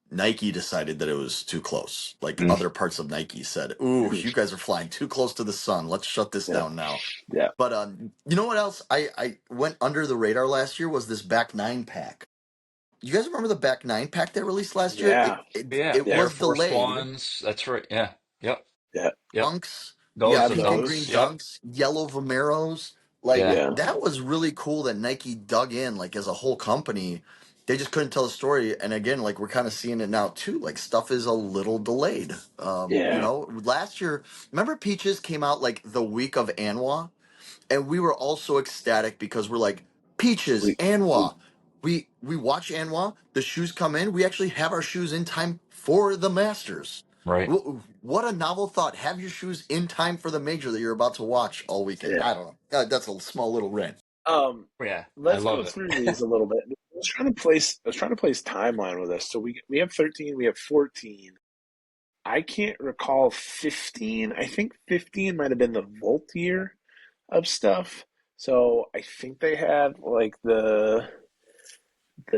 Speaker 4: Nike decided that it was too close. Like
Speaker 1: mm,
Speaker 4: other parts of Nike said, "Ooh,
Speaker 1: mhm,
Speaker 4: you guys are flying too close to the sun. Let's shut this
Speaker 1: yeah,
Speaker 4: down now."
Speaker 1: yeah,
Speaker 4: But you know what else I went under the radar last year was this back nine pack. You guys remember the back nine pack they released last year?
Speaker 1: yeah,
Speaker 3: Yeah,
Speaker 4: It
Speaker 1: yeah,
Speaker 3: Air
Speaker 4: was
Speaker 3: Force
Speaker 4: delayed.
Speaker 3: Ones. That's right. Yeah. Yep.
Speaker 1: yeah.
Speaker 3: Yep.
Speaker 4: Dunks, yeah,
Speaker 3: Those,
Speaker 1: Have
Speaker 3: the
Speaker 4: pink and green
Speaker 3: dunks.
Speaker 1: those.
Speaker 3: Yep.
Speaker 4: dunks, yellow Vomeros. Like
Speaker 3: Yeah.
Speaker 1: Yeah,
Speaker 4: that was really cool that Nike dug in, like as a whole company. They just couldn't tell the story. And again, like we're kind of seeing it now too. Like stuff is a little delayed.
Speaker 1: yeah.
Speaker 4: Last year, remember Peaches came out like the week of ANWA? And we were all so ecstatic because we're like, Peaches,
Speaker 1: We, we,
Speaker 4: ANWA. We watch ANWA, the shoes come in, we actually have our shoes in time for the Masters.
Speaker 3: Right.
Speaker 4: What a novel thought. Have your shoes in time for the major that you're about to watch all weekend.
Speaker 1: yeah.
Speaker 4: I don't know. That's a small little rant.
Speaker 1: Um,
Speaker 3: Yeah. I
Speaker 1: let's go
Speaker 3: love it.
Speaker 1: through these a little bit. I was trying to place timeline with this. So we have 13, we have 14. I can't recall 15. I think 15 might have been the Volt year of stuff. So I think they had like the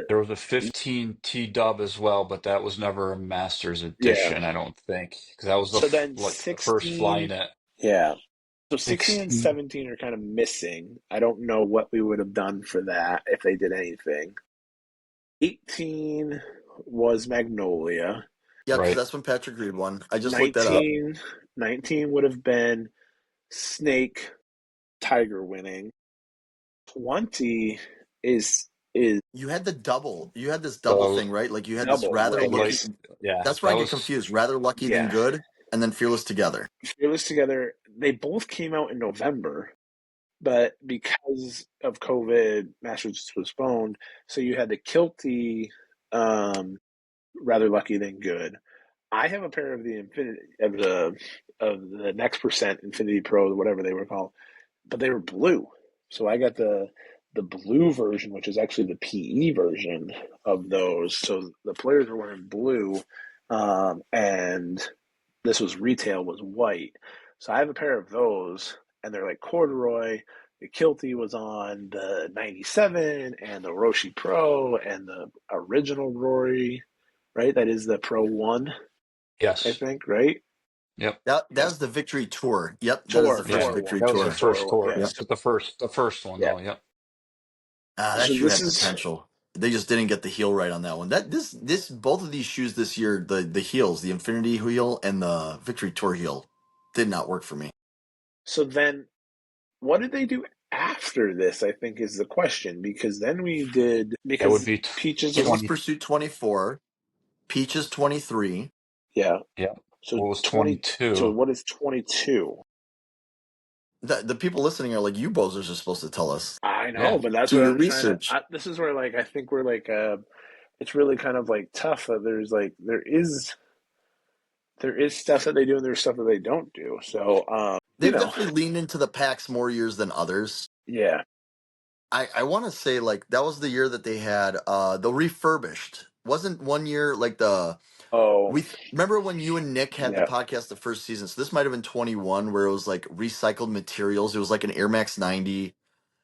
Speaker 3: There was a 15 T dub as well, but that was never a Masters
Speaker 1: yeah.
Speaker 3: edition, I don't think, because that was
Speaker 1: So then
Speaker 3: like the first flying
Speaker 1: 16,
Speaker 3: it.
Speaker 1: yeah. So 16 and
Speaker 3: 16.
Speaker 1: 17 are kind of missing. I don't know what we would have done for that if they did anything. 18 was Magnolia.
Speaker 4: Yeah, because
Speaker 3: Right.
Speaker 4: that's when Patrick Reed won. I just looked that up.
Speaker 1: 19 would have been Snake, Tiger winning. 20 is
Speaker 4: You had the double. You had this double
Speaker 3: The
Speaker 4: thing, right? Like you had this
Speaker 1: double
Speaker 4: rather
Speaker 1: where
Speaker 3: the
Speaker 1: it
Speaker 4: lucky.
Speaker 3: light.
Speaker 1: gets
Speaker 3: Yeah.
Speaker 4: That's where I
Speaker 3: That
Speaker 4: get
Speaker 3: was
Speaker 4: confused. Rather lucky than
Speaker 1: yeah.
Speaker 4: good, and then fearless together.
Speaker 1: Fearless together. They both came out in November, but because of COVID, Masters was postponed. So you had the Kilty, rather lucky than good. I have a pair of the Infinity of the Next Percent Infinity Pro, whatever they were called, but they were blue. So I got the blue version, which is actually the PE version of those. So the players were wearing blue, and this was retail was white. So I have a pair of those, and they're like corduroy. The Kilty was on the 97 and the Roshi Pro and the original Rory, right? That is the Pro 1, I
Speaker 3: yes.
Speaker 1: think, right?
Speaker 3: Yep.
Speaker 4: That
Speaker 1: Yep.
Speaker 4: was the Victory Tour. Yep, that is the
Speaker 1: Tour,
Speaker 4: first
Speaker 3: Yeah.
Speaker 1: Tour 1.
Speaker 4: Victory
Speaker 3: That was the
Speaker 1: Yeah,
Speaker 4: Tour.
Speaker 3: first
Speaker 1: Tour 1.
Speaker 3: tour.
Speaker 1: Yeah.
Speaker 4: Yep.
Speaker 3: But the first one
Speaker 1: Yeah.
Speaker 3: though. Yep.
Speaker 4: That
Speaker 1: So
Speaker 4: shoe
Speaker 1: this
Speaker 4: had
Speaker 1: is
Speaker 4: potential. They just didn't get the heel right on that one. This both of these shoes this year, the heels, the Infinity heel and the Victory Tour heel, did not work for me.
Speaker 1: so then what did they do after this, I think is the question, because then we did
Speaker 3: That would
Speaker 1: because
Speaker 3: be
Speaker 1: Peaches was
Speaker 4: Kicks
Speaker 3: 20.
Speaker 4: Pursuit 24, Peaches 23.
Speaker 1: yeah.
Speaker 3: Yeah.
Speaker 1: So
Speaker 3: What was
Speaker 1: 20 so
Speaker 3: 22?
Speaker 1: what is 22?
Speaker 4: The people listening are like, you bozos are supposed to tell us.
Speaker 1: I
Speaker 3: Yeah.
Speaker 1: know, but that's
Speaker 4: Do
Speaker 1: what
Speaker 4: your
Speaker 1: I'm trying to
Speaker 4: research.
Speaker 1: this is where like I think we're like it's really kind of like tough that there's like there is stuff that they do and there's stuff that they don't do. So
Speaker 4: They've definitely leaned into the packs more years than others.
Speaker 1: yeah.
Speaker 4: I want to say like that was the year that they had the refurbished. Wasn't one year like the
Speaker 1: Oh,
Speaker 4: remember when you and Nick had the
Speaker 1: yeah,
Speaker 4: podcast the first season? So this might have been 21 where it was like recycled materials. It was like an Air Max 90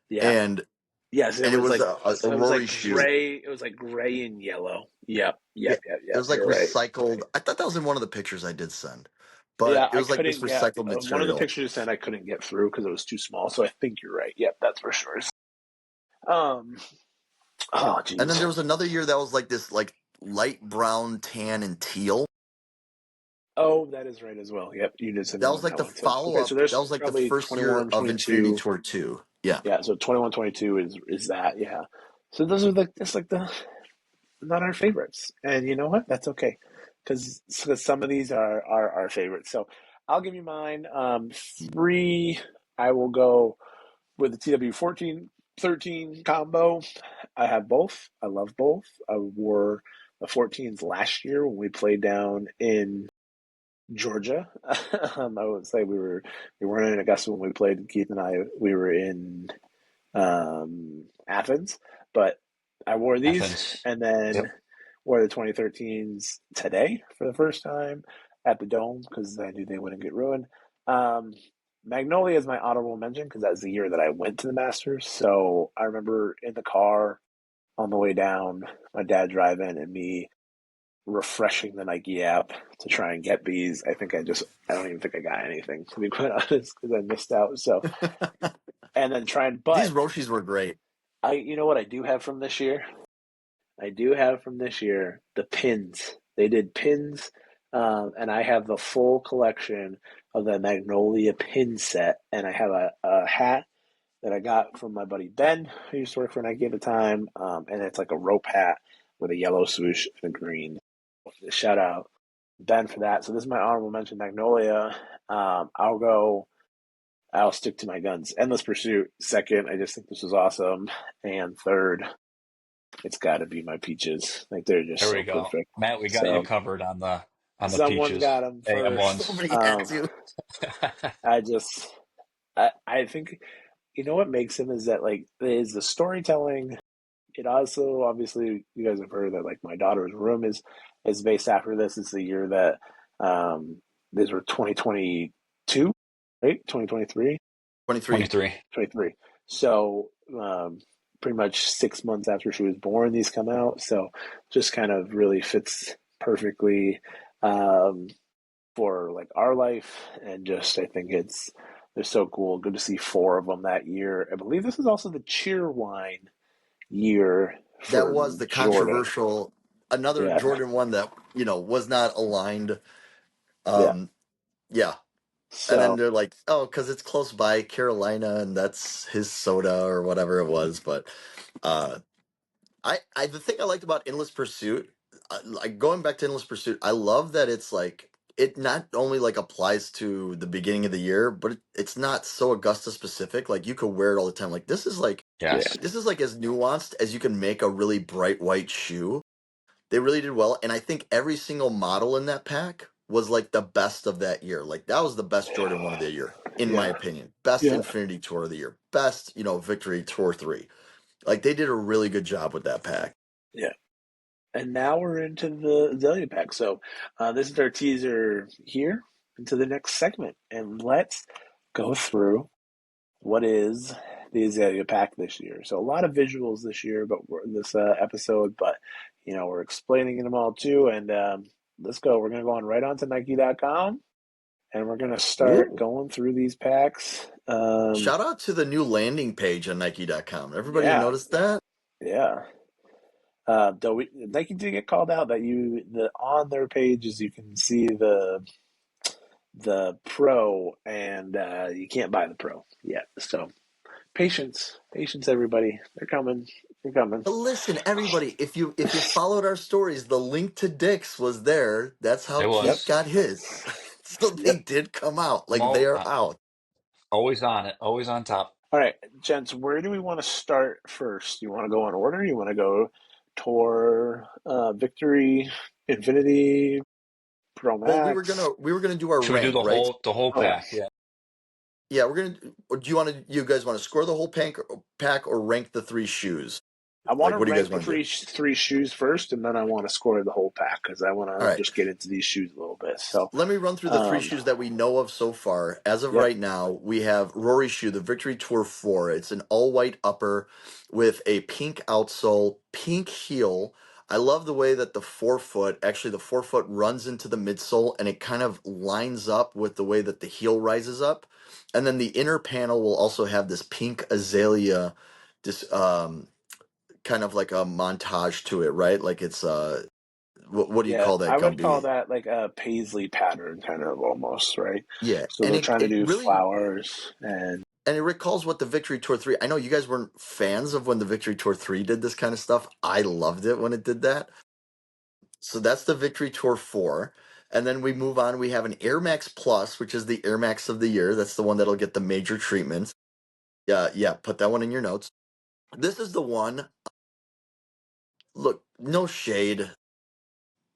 Speaker 1: yeah.
Speaker 4: and
Speaker 1: Yes, it
Speaker 4: and it
Speaker 1: was
Speaker 4: was
Speaker 1: like
Speaker 4: a
Speaker 1: it was
Speaker 4: Rory
Speaker 1: like
Speaker 4: shoe.
Speaker 1: gray. It was like gray and yellow. Yep,
Speaker 4: Yeah,
Speaker 1: yep, yep,
Speaker 4: it
Speaker 1: yep.
Speaker 4: was like
Speaker 1: You're right.
Speaker 4: recycled. I thought that was in one of the pictures I did send.
Speaker 1: Yeah,
Speaker 4: But it
Speaker 1: I
Speaker 4: was like this
Speaker 1: couldn't get
Speaker 4: recycled
Speaker 1: one of the
Speaker 4: material.
Speaker 1: pictures you sent. I couldn't get through because it was too small. So I think you're right. Yep, that's for sure. Um. Oh,
Speaker 4: And then
Speaker 1: geez.
Speaker 4: there was another year that was like this like light brown, tan, and teal.
Speaker 1: Oh, that is right as well. Yep, you did send me
Speaker 4: That was
Speaker 1: one
Speaker 4: like
Speaker 1: that
Speaker 4: the
Speaker 1: one. So
Speaker 4: follow
Speaker 1: okay, so
Speaker 4: up. That
Speaker 1: there's
Speaker 4: was like the
Speaker 1: probably
Speaker 4: first year
Speaker 1: 21,
Speaker 4: of Infinity
Speaker 1: 22.
Speaker 4: Tour 2. Yeah.
Speaker 1: Yeah, so 21, 22 is that. Yeah. So those are just like the not our favorites, and you know what? That's okay, because some of these are our favorites. So I'll give you mine. Three. I will go with the TW 14-13 combo. I have both. I love both. I wore the 14s last year when we played down in Georgia. I would say we weren't in Augusta when we played. Keith and I we were in Athens, but I wore these
Speaker 3: Athens.
Speaker 1: and then
Speaker 3: Yep.
Speaker 1: wore the 2013s today for the first time at the Dome because I knew they wouldn't get ruined. Um, Magnolia is my honorable mention because that's the year that I went to the Masters. So I remember in the car on the way down, my dad driving and me refreshing the Nike app to try and get these. I don't even think I got anything to be quite honest because I missed out. So and then trying,
Speaker 4: These
Speaker 1: but
Speaker 4: Roshis were great.
Speaker 1: you know what I do have from this year? I do have from this year the pins. They did pins, and I have the full collection of the Magnolia pin set, and I have a hat that I got from my buddy Ben, who used to work for Nike at the time, and it's like a rope hat with a yellow swoosh and a green. Shout out Ben for that. So this is my honorable mention, Magnolia. I'll go. I'll stick to my guns. Endless Pursuit. Second, I just think this was awesome. And third, it's got to be my peaches. Like they're just
Speaker 3: There we
Speaker 1: so
Speaker 3: go.
Speaker 1: perfect.
Speaker 3: Matt, we got you
Speaker 1: So
Speaker 3: covered on the
Speaker 1: someone's
Speaker 3: peaches.
Speaker 1: got them
Speaker 3: AM
Speaker 1: first.
Speaker 3: ones.
Speaker 4: Somebody had to.
Speaker 1: I just, I think you know what makes him is that like is the storytelling. It also obviously you guys have heard that like my daughter's room is based after this. It's the year that these were 2022, right? 2023.
Speaker 4: 23.
Speaker 3: 23.
Speaker 1: 23. So pretty much 6 months after she was born, these come out. So just kind of really fits perfectly um, for like our life, and just I think they're so cool. Good to see four of them that year. I believe this is also the Cheerwine year
Speaker 4: That
Speaker 1: for
Speaker 4: was the
Speaker 1: Jordan.
Speaker 4: controversial, another
Speaker 1: Yeah,
Speaker 4: Jordan one that, was not aligned.
Speaker 1: yeah.
Speaker 4: Um, yeah. And then
Speaker 1: So
Speaker 4: they're like, oh, because it's close by Carolina and that's his soda or whatever it was. But uh, the thing I liked about Endless Pursuit, like going back to Endless Pursuit, I love that it's like it not only like applies to the beginning of the year, but it's not so Augusta specific. Like you could wear it all the time. Like
Speaker 1: yeah,
Speaker 3: Yes.
Speaker 4: this is like as nuanced as you can make a really bright white shoe. They really did well, and I think every single model in that pack was like the best of that year. Like that was the best Jordan one of the year, in my
Speaker 1: yeah,
Speaker 4: opinion. Best
Speaker 1: yeah,
Speaker 4: Infinity Tour of the year. Best, Victory Tour 3. Like they did a really good job with that pack.
Speaker 1: yeah. And now we're into the Azalea Pack. So this is our teaser here into the next segment. And let's go through what is the Azalea Pack this year. So a lot of visuals this year, but this episode, but we're explaining them all too. And let's go. We're going to go on right on to Nike.com, and we're going to start
Speaker 4: Ooh.
Speaker 1: going through these packs.
Speaker 4: Shout out to the new landing page on Nike.com. Everybody
Speaker 1: Yeah,
Speaker 4: noticed that?
Speaker 1: yeah. Though Nike did get called out that on their pages you can see the pro, and you can't buy the pro yet. So patience, everybody. They're coming.
Speaker 4: But listen, everybody, if you followed our stories, the link to Dick's was there. That's how
Speaker 3: It
Speaker 1: Yep,
Speaker 4: Keith
Speaker 3: was.
Speaker 4: got his. So they
Speaker 1: yep.
Speaker 4: did come out.
Speaker 3: I'm
Speaker 4: Like they are out.
Speaker 3: always on it, always on top.
Speaker 1: All right, gents. Where do we want to start first? You want to go in order? You want to go Tour, Victory, Infinity, Pro
Speaker 4: Well, we were
Speaker 1: Max?
Speaker 4: gonna we were gonna do our
Speaker 3: Should we do
Speaker 4: rank,
Speaker 3: the
Speaker 4: right?
Speaker 3: whole
Speaker 1: Okay.
Speaker 3: pack? Yeah.
Speaker 4: Yeah, we're gonna. Do you want to? You guys want to score the whole pack or rank the three shoes?
Speaker 1: I want
Speaker 4: Like,
Speaker 1: to
Speaker 4: what do you guys
Speaker 1: rank the
Speaker 4: want to do?
Speaker 1: three shoes first, and then I want to score the whole pack because I want
Speaker 4: All
Speaker 1: to
Speaker 4: right.
Speaker 1: just get into these shoes a little bit. So,
Speaker 4: Let me run through the three
Speaker 1: um,
Speaker 4: shoes that we know of so far. As of
Speaker 1: yep,
Speaker 4: right now, we have Rory's shoe, the Victory Tour 4. It's an all white upper with a pink outsole, pink heel. I love the way that the forefoot runs into the midsole and it kind of lines up with the way that the heel rises up. And then the inner panel will also have this pink azalea, this kind of like a montage to it, right? Like it's what do you
Speaker 1: yeah,
Speaker 4: call that,
Speaker 1: I would call
Speaker 4: Gumby?
Speaker 1: that like a paisley pattern, kind of almost, right?
Speaker 4: Yeah,
Speaker 1: So
Speaker 4: and
Speaker 1: they're
Speaker 4: it
Speaker 1: trying to
Speaker 4: it
Speaker 1: do
Speaker 4: really
Speaker 1: flowers and
Speaker 4: and it recalls what the Victory Tour 3. I know you guys weren't fans of when the Victory Tour 3 did this kind of stuff. I loved it when it did that. So that's the Victory Tour 4. And then we move on. We have an Air Max Plus, which is the Air Max of the year. That's the one that'll get the major treatments. Yeah, yeah, put that one in your notes. This is the one. Look, no shade.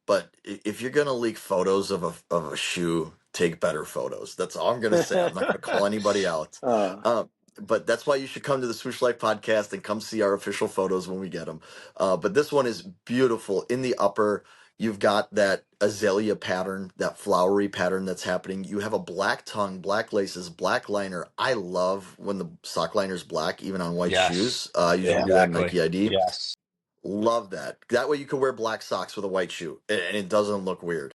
Speaker 4: But if you're gonna leak photos of a shoe, take better photos. That's all I'm gonna say. I'm not gonna call anybody out.
Speaker 1: uh,
Speaker 4: Um, but that's why you should come to the Swoosh Life podcast and come see our official photos when we get them. But this one is beautiful. In the upper, you've got that azalea pattern, that flowery pattern that's happening. You have a black tongue, black laces, black liner. I love when the sock liner's black, even on white
Speaker 3: Yes,
Speaker 4: shoes. I usually
Speaker 1: yeah,
Speaker 4: do that in
Speaker 3: exactly.
Speaker 4: Nike ID.
Speaker 3: Yes.
Speaker 4: Love that. That way you can wear black socks with a white shoe and it doesn't look weird.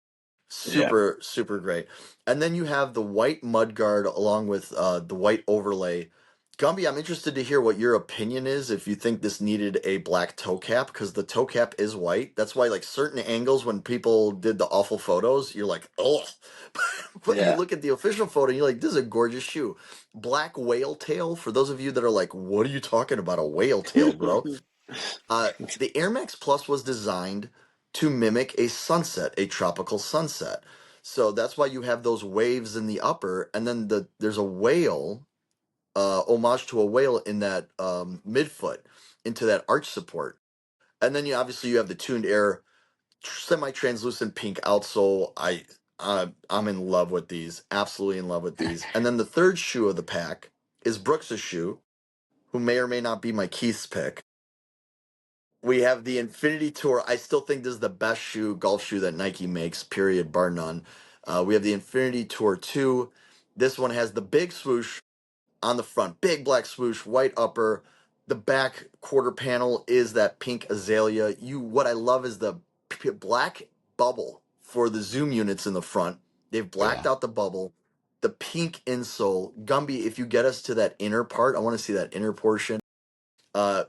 Speaker 1: yeah,
Speaker 4: Super, super great. And then you have the white mud guard along with the white overlay. Gumby, I'm interested to hear what your opinion is if you think this needed a black toe cap because the toe cap is white. That's why, like, certain angles when people did the awful photos, you're like, oh. But you
Speaker 1: yeah.
Speaker 4: look at the official photo and you're like, this is a gorgeous shoe. Black whale tail, for those of you that are like, what are you talking about? A whale tail, bro? The Air Max Plus was designed to mimic a sunset, a tropical sunset. So that's why you have those waves in the upper, and then there's a whale, homage to a whale in that midfoot into that arch support. And then you have the tuned air, semi-translucent pink outsole. I'm in love with these, absolutely in love with these. And then the third shoe of the pack is Brooks' shoe, who may or may not be my Keith's pick. We have the Infinity Tour. I still think this is the best golf shoe that Nike makes, period, bar none. We have the Infinity Tour 2. This one has the big swoosh on the front, big black swoosh, white upper. The back quarter panel is that pink azalea. What I love is the black bubble for the zoom units in the front. They've
Speaker 3: Oh
Speaker 4: blacked
Speaker 3: yeah.
Speaker 4: out the bubble. The pink insole. Gumby, if you get us to that inner part, I want to see that inner portion.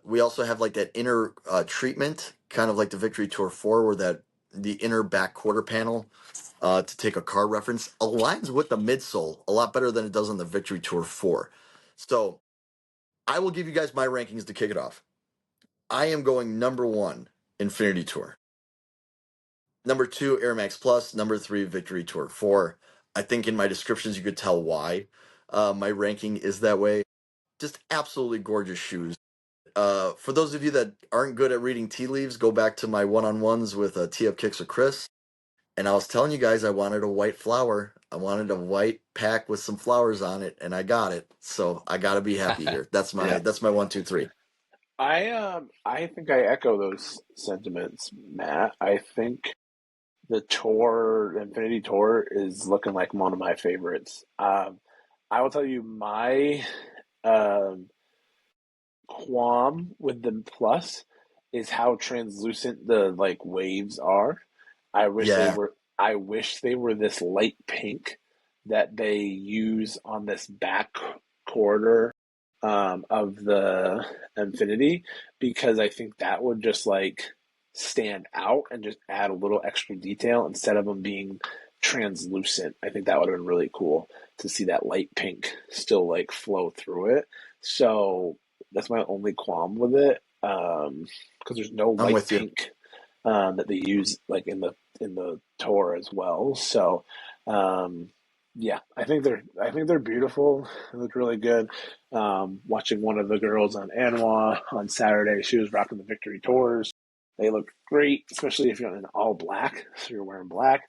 Speaker 4: We also have like that inner treatment, kind of like the Victory Tour 4, where the inner back quarter panel, to take a car reference, aligns with the midsole a lot better than it does on the Victory Tour 4. So I will give you guys my rankings to kick it off. I am going number 1, Infinity Tour. Number 2, Air Max Plus. Number 3, Victory Tour 4. I think in my descriptions you could tell why my ranking is that way. Just absolutely gorgeous shoes. For those of you that aren't good at reading tea leaves, go back to my one-on-ones with Tee Up Kicks with Chris. And I was telling you guys I wanted a white flower. I wanted a white pack with some flowers on it, and I got it. So I gotta be happy here. That's my
Speaker 1: Yeah.
Speaker 4: that's my 1, 2, 3.
Speaker 1: I think I echo those sentiments, Matt. I think the tour, Infinity Tour, is looking like one of my favorites. I will tell you my um, qualm with the plus is how translucent the like waves are. I wish they
Speaker 4: Yeah,
Speaker 1: were. I wish they were this light pink that they use on this back quarter of the Infinity because I think that would just like stand out and just add a little extra detail instead of them being translucent. I think that would have been really cool to see that light pink still like flow through it. So that's my only qualm with it because there's no
Speaker 4: I'm
Speaker 1: light
Speaker 4: with you.
Speaker 1: pink that they use like in the tour as well. So um, yeah, I think they're beautiful. They look really good. Watching one of the girls on ANWA on Saturday, she was rocking the Victory Tours. They look great, especially if you're in all black, so you're wearing black.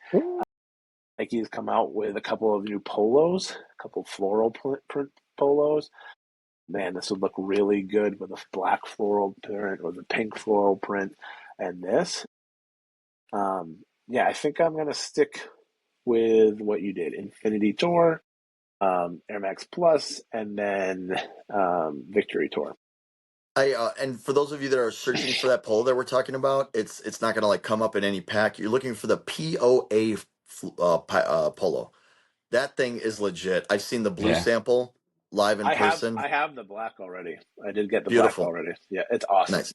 Speaker 1: Nike's come out with a couple of new polos, a couple floral print polos. Man, this would look really good with a black floral print or the pink floral print. And this, yeah, I think I'm gonna stick with what you did: Infinity Tour, Air Max Plus, and then Victory Tour.
Speaker 4: And for those of you that are searching for that polo that we're talking about, it's not gonna like come up in any pack. You're looking for the POA polo. That thing is legit. I've seen the blue
Speaker 3: Yeah,
Speaker 4: sample live in
Speaker 1: I
Speaker 4: person.
Speaker 1: have the black already. I did get the black
Speaker 4: Beautiful,
Speaker 1: already. Yeah, it's awesome.
Speaker 4: nice.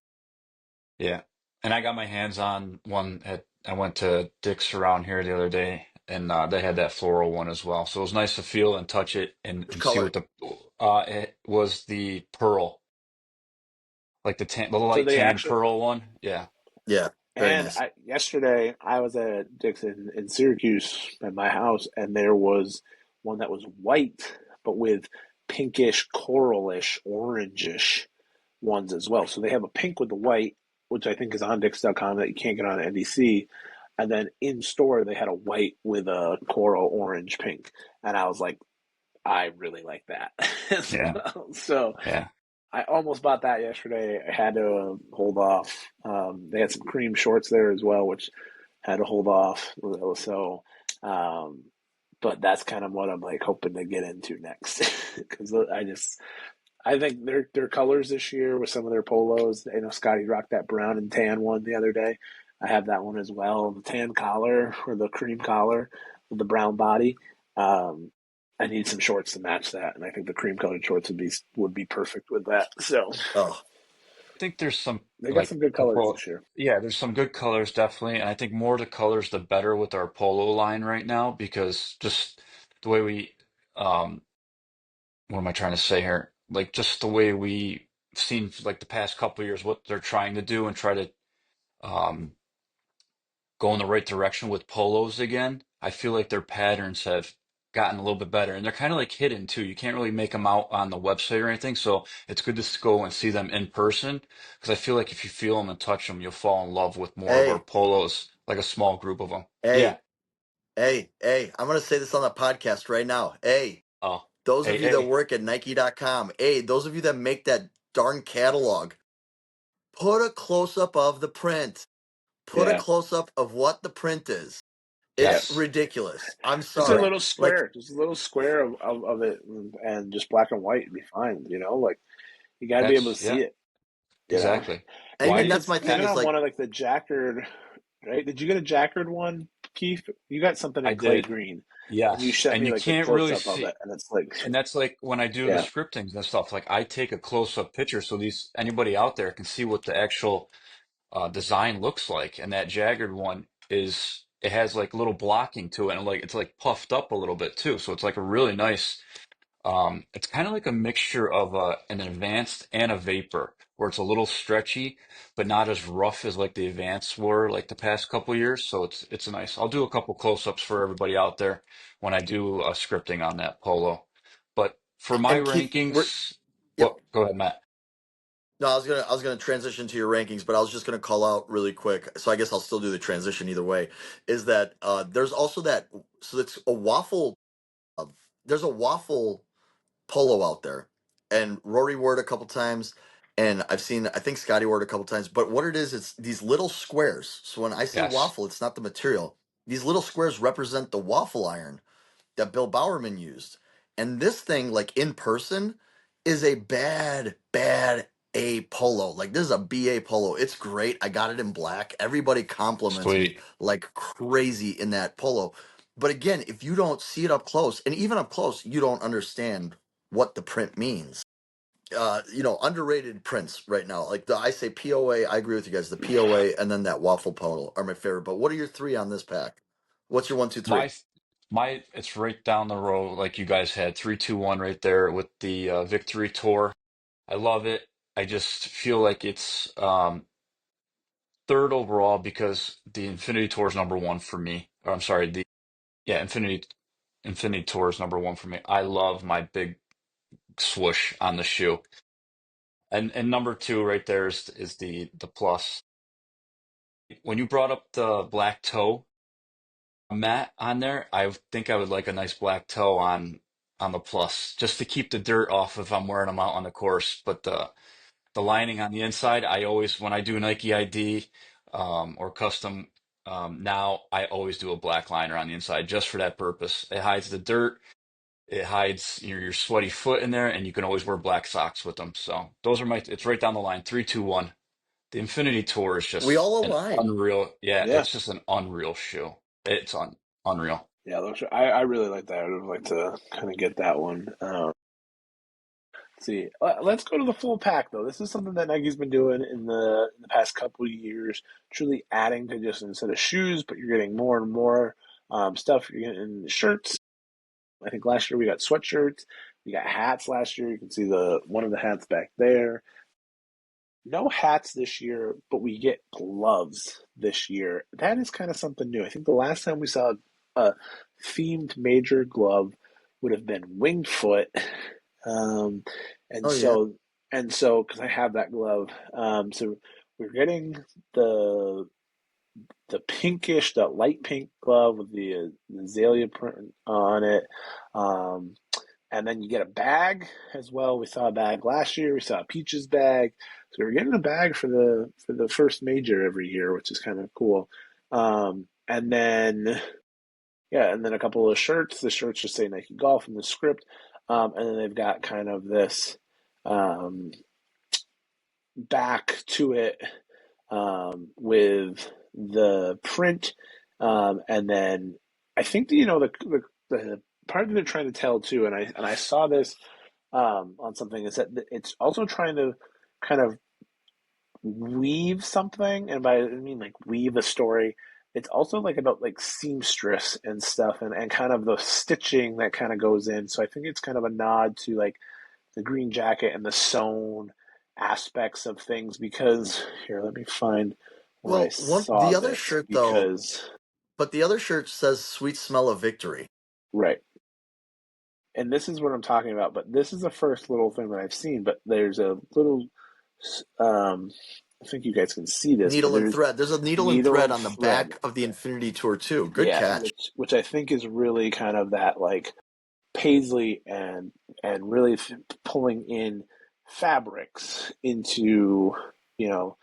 Speaker 3: yeah. And I got my hands on one I went to Dick's around here the other day, and they had that floral one as well. So it was nice to feel and touch it
Speaker 4: Which
Speaker 3: and see
Speaker 4: color?
Speaker 3: what the it was the pearl, like the
Speaker 1: So
Speaker 3: light
Speaker 1: they
Speaker 3: tan
Speaker 1: actually,
Speaker 3: pearl one. Yeah,
Speaker 4: Yeah, very
Speaker 1: and
Speaker 4: nice.
Speaker 1: yesterday I was at Dixon in Syracuse at my house, and there was one that was white, but with pinkish, coralish, orangish ones as well. So they have a pink with the white, which I think is on Dix.com that you can't get on NBC. And then in store, they had a white with a coral orange pink. And I was like, I really like that as
Speaker 3: yeah,
Speaker 1: well. So
Speaker 3: yeah.
Speaker 1: I almost bought that yesterday. I had to hold off. They had some cream shorts there as well, which had to hold off. So, um, but that's kind of what I'm like hoping to get into next because I think their colors this year with some of their polos. You know, Scottie rocked that brown and tan one the other day. I have that one as well. The tan collar or the cream collar with the brown body. Um, I need some shorts to match that, and I think the cream colored shorts would be perfect with that. So
Speaker 4: Oh,
Speaker 3: I think there's some
Speaker 1: they got
Speaker 3: like
Speaker 1: some good colors
Speaker 3: couple.
Speaker 1: this year.
Speaker 3: Yeah, there's some good colors definitely, and I think more the colors the better with our polo line right now because just the way we what am I trying to say here? Like just the way we seen like the past couple of years what they're trying to do and try to um go in the right direction with polos again. I feel like their patterns have gotten a little bit better and they're kind of like hidden too. You can't really make them out on the website or anything. So it's good to go and see them in person because I feel like if you feel them and touch them, you'll fall in love with more of our
Speaker 4: hey,
Speaker 3: polos, like a small group of them. Yeah.
Speaker 4: hey, hey! I'm gonna say this on the podcast right now. Hey,
Speaker 3: Oh,
Speaker 4: those
Speaker 3: hey,
Speaker 4: of you that
Speaker 3: hey.
Speaker 4: work at Nike.com, hey, those of you that make that darn catalog, put a close up of the print. Put a
Speaker 1: Yeah,
Speaker 4: close up of what the print is.
Speaker 1: yeah.
Speaker 4: It's
Speaker 3: Yes.
Speaker 4: ridiculous. I'm
Speaker 1: Just a
Speaker 4: sorry.
Speaker 1: little
Speaker 4: Like,
Speaker 1: square, just a little square of it, and just black and white would be fine. You know, like you got to be able to see
Speaker 3: Yeah,
Speaker 1: it. You know,
Speaker 3: exactly.
Speaker 1: even
Speaker 4: and
Speaker 3: Why?
Speaker 4: that's
Speaker 1: it's
Speaker 4: my thing
Speaker 1: even
Speaker 3: Yeah,
Speaker 4: is
Speaker 1: on
Speaker 4: like,
Speaker 1: one of like the jackered. Right? Did you get a jackered one, Keith? You got something
Speaker 3: I
Speaker 1: in clay
Speaker 3: did.
Speaker 1: green, and you
Speaker 3: Yes.
Speaker 1: sent
Speaker 3: And
Speaker 1: me
Speaker 3: you
Speaker 1: like the
Speaker 3: can't
Speaker 1: close
Speaker 3: really
Speaker 1: up of
Speaker 3: see.
Speaker 1: it, and it's like,
Speaker 3: And that's like when I do the
Speaker 1: yeah,
Speaker 3: scriptings and stuff, like I take a close-up picture so these anybody out there can see what the actual design looks like. And that Jagged one is it has like little blocking to it and like it's like puffed up a little bit too. So it's like a really nice it's kind of like a mixture of an advanced and a vapor, where it's a little stretchy, but not as rough as like the advanced were like the past couple years. So it's nice. I'll do a couple close-ups for everybody out there when I do scripting on that polo. But for my
Speaker 4: and Keith, we're,
Speaker 3: rankings,
Speaker 4: yep.
Speaker 3: well, go ahead, Matt.
Speaker 4: No, I was gonna transition to your rankings, but I was just gonna call out really quick. So I guess I'll still do the transition either way. Is that there's also that so it's a waffle. Uh, there's a waffle polo out there, and Rory wore it a couple times, and I think Scotty wore it a couple times. But what it is, it's these little squares. So when I say
Speaker 3: Yes,
Speaker 4: waffle, it's not the material. These little squares represent the waffle iron that Bill Bowerman used. And this thing, like in person, is a bad A polo. Like this is a BA polo. It's great. I got it in black. Everybody compliments me
Speaker 3: sweet.
Speaker 4: like crazy in that polo. But again, if you don't see it up close, and even up close, you don't understand what the print means. Underrated prints right now. Like I say POA, I agree with you guys. The POA and then that waffle polo are my favorite. But what are your three on this pack? What's your one, two, three?
Speaker 3: My it's right down the road like you guys had 3-2-1 right there with the Victory Tour. I love it. I just feel like it's third overall because the Infinity Tour is number one for me. Or I'm sorry, the yeah, Infinity Tour is number one for me. I love my big swoosh on the shoe. And number two right there is the plus. When you brought up the black toe, matte on there, I think I would like a nice black toe on the plus, just to keep the dirt off if I'm wearing them out on the course. But the lining on the inside, I always when I do Nike ID or custom now, I always do a black liner on the inside just for that purpose. It hides the dirt, it hides your sweaty foot in there, and you can always wear black socks with them. So those are my. It's right down the line. 3, 2, 1. The Infinity Tour is
Speaker 4: We
Speaker 3: just
Speaker 4: all
Speaker 3: an
Speaker 4: align.
Speaker 3: unreal. Yeah,
Speaker 1: Yeah,
Speaker 3: it's just an unreal shoe. It's unreal.
Speaker 1: yeah. I really like that. I would like to kind of get that one. See, let's go to the full pack though. This is something that Nike's been doing in the past couple of years, truly adding to just instead of shoes, but you're getting more and more stuff. You're getting shirts. I think last year we got sweatshirts. We got hats last year. You can see the one of the hats back there. No hats this year, but we get gloves this year. That is kind of something new. I think the last time we saw a themed major glove would have been Winged Foot. Um, and
Speaker 4: Oh yeah.
Speaker 1: so, because I have that glove, so we're getting the the pinkish, the light pink glove with the azalea print on it. Um, and then you get a bag as well. We saw a bag last year. We saw a Peaches bag. So we're getting a bag for the first major every year, which is kind of cool. And then yeah, and then a couple of shirts. The shirts just say Nike Golf in the script. And then they've got kind of this um, back to it with the print, and then I think you know the part that they're trying to tell too, and I saw this on something is that it's also trying to kind of weave something, and by I mean like weave a story. It's also like about like seamstress and stuff, and kind of the stitching that kind of goes in. So I think it's kind of a nod to like the green jacket and the sewn aspects of things because here, let me find where I
Speaker 4: Well,
Speaker 1: saw
Speaker 4: the other
Speaker 1: this
Speaker 4: shirt though,
Speaker 1: because
Speaker 4: but the other shirt says "Sweet Smell of Victory."
Speaker 1: right. And this is what I'm talking about, but this is the first little thing that I've seen, but there's a little um I think you guys can see this, but
Speaker 4: Needle and
Speaker 1: there's
Speaker 4: thread. There's a needle and
Speaker 1: needle
Speaker 4: thread
Speaker 1: and
Speaker 4: on the
Speaker 1: thread.
Speaker 4: back of the Infinity Tour too. Good
Speaker 1: Yeah,
Speaker 4: catch.
Speaker 1: which I think is really kind of that like paisley and really pulling in fabrics into you know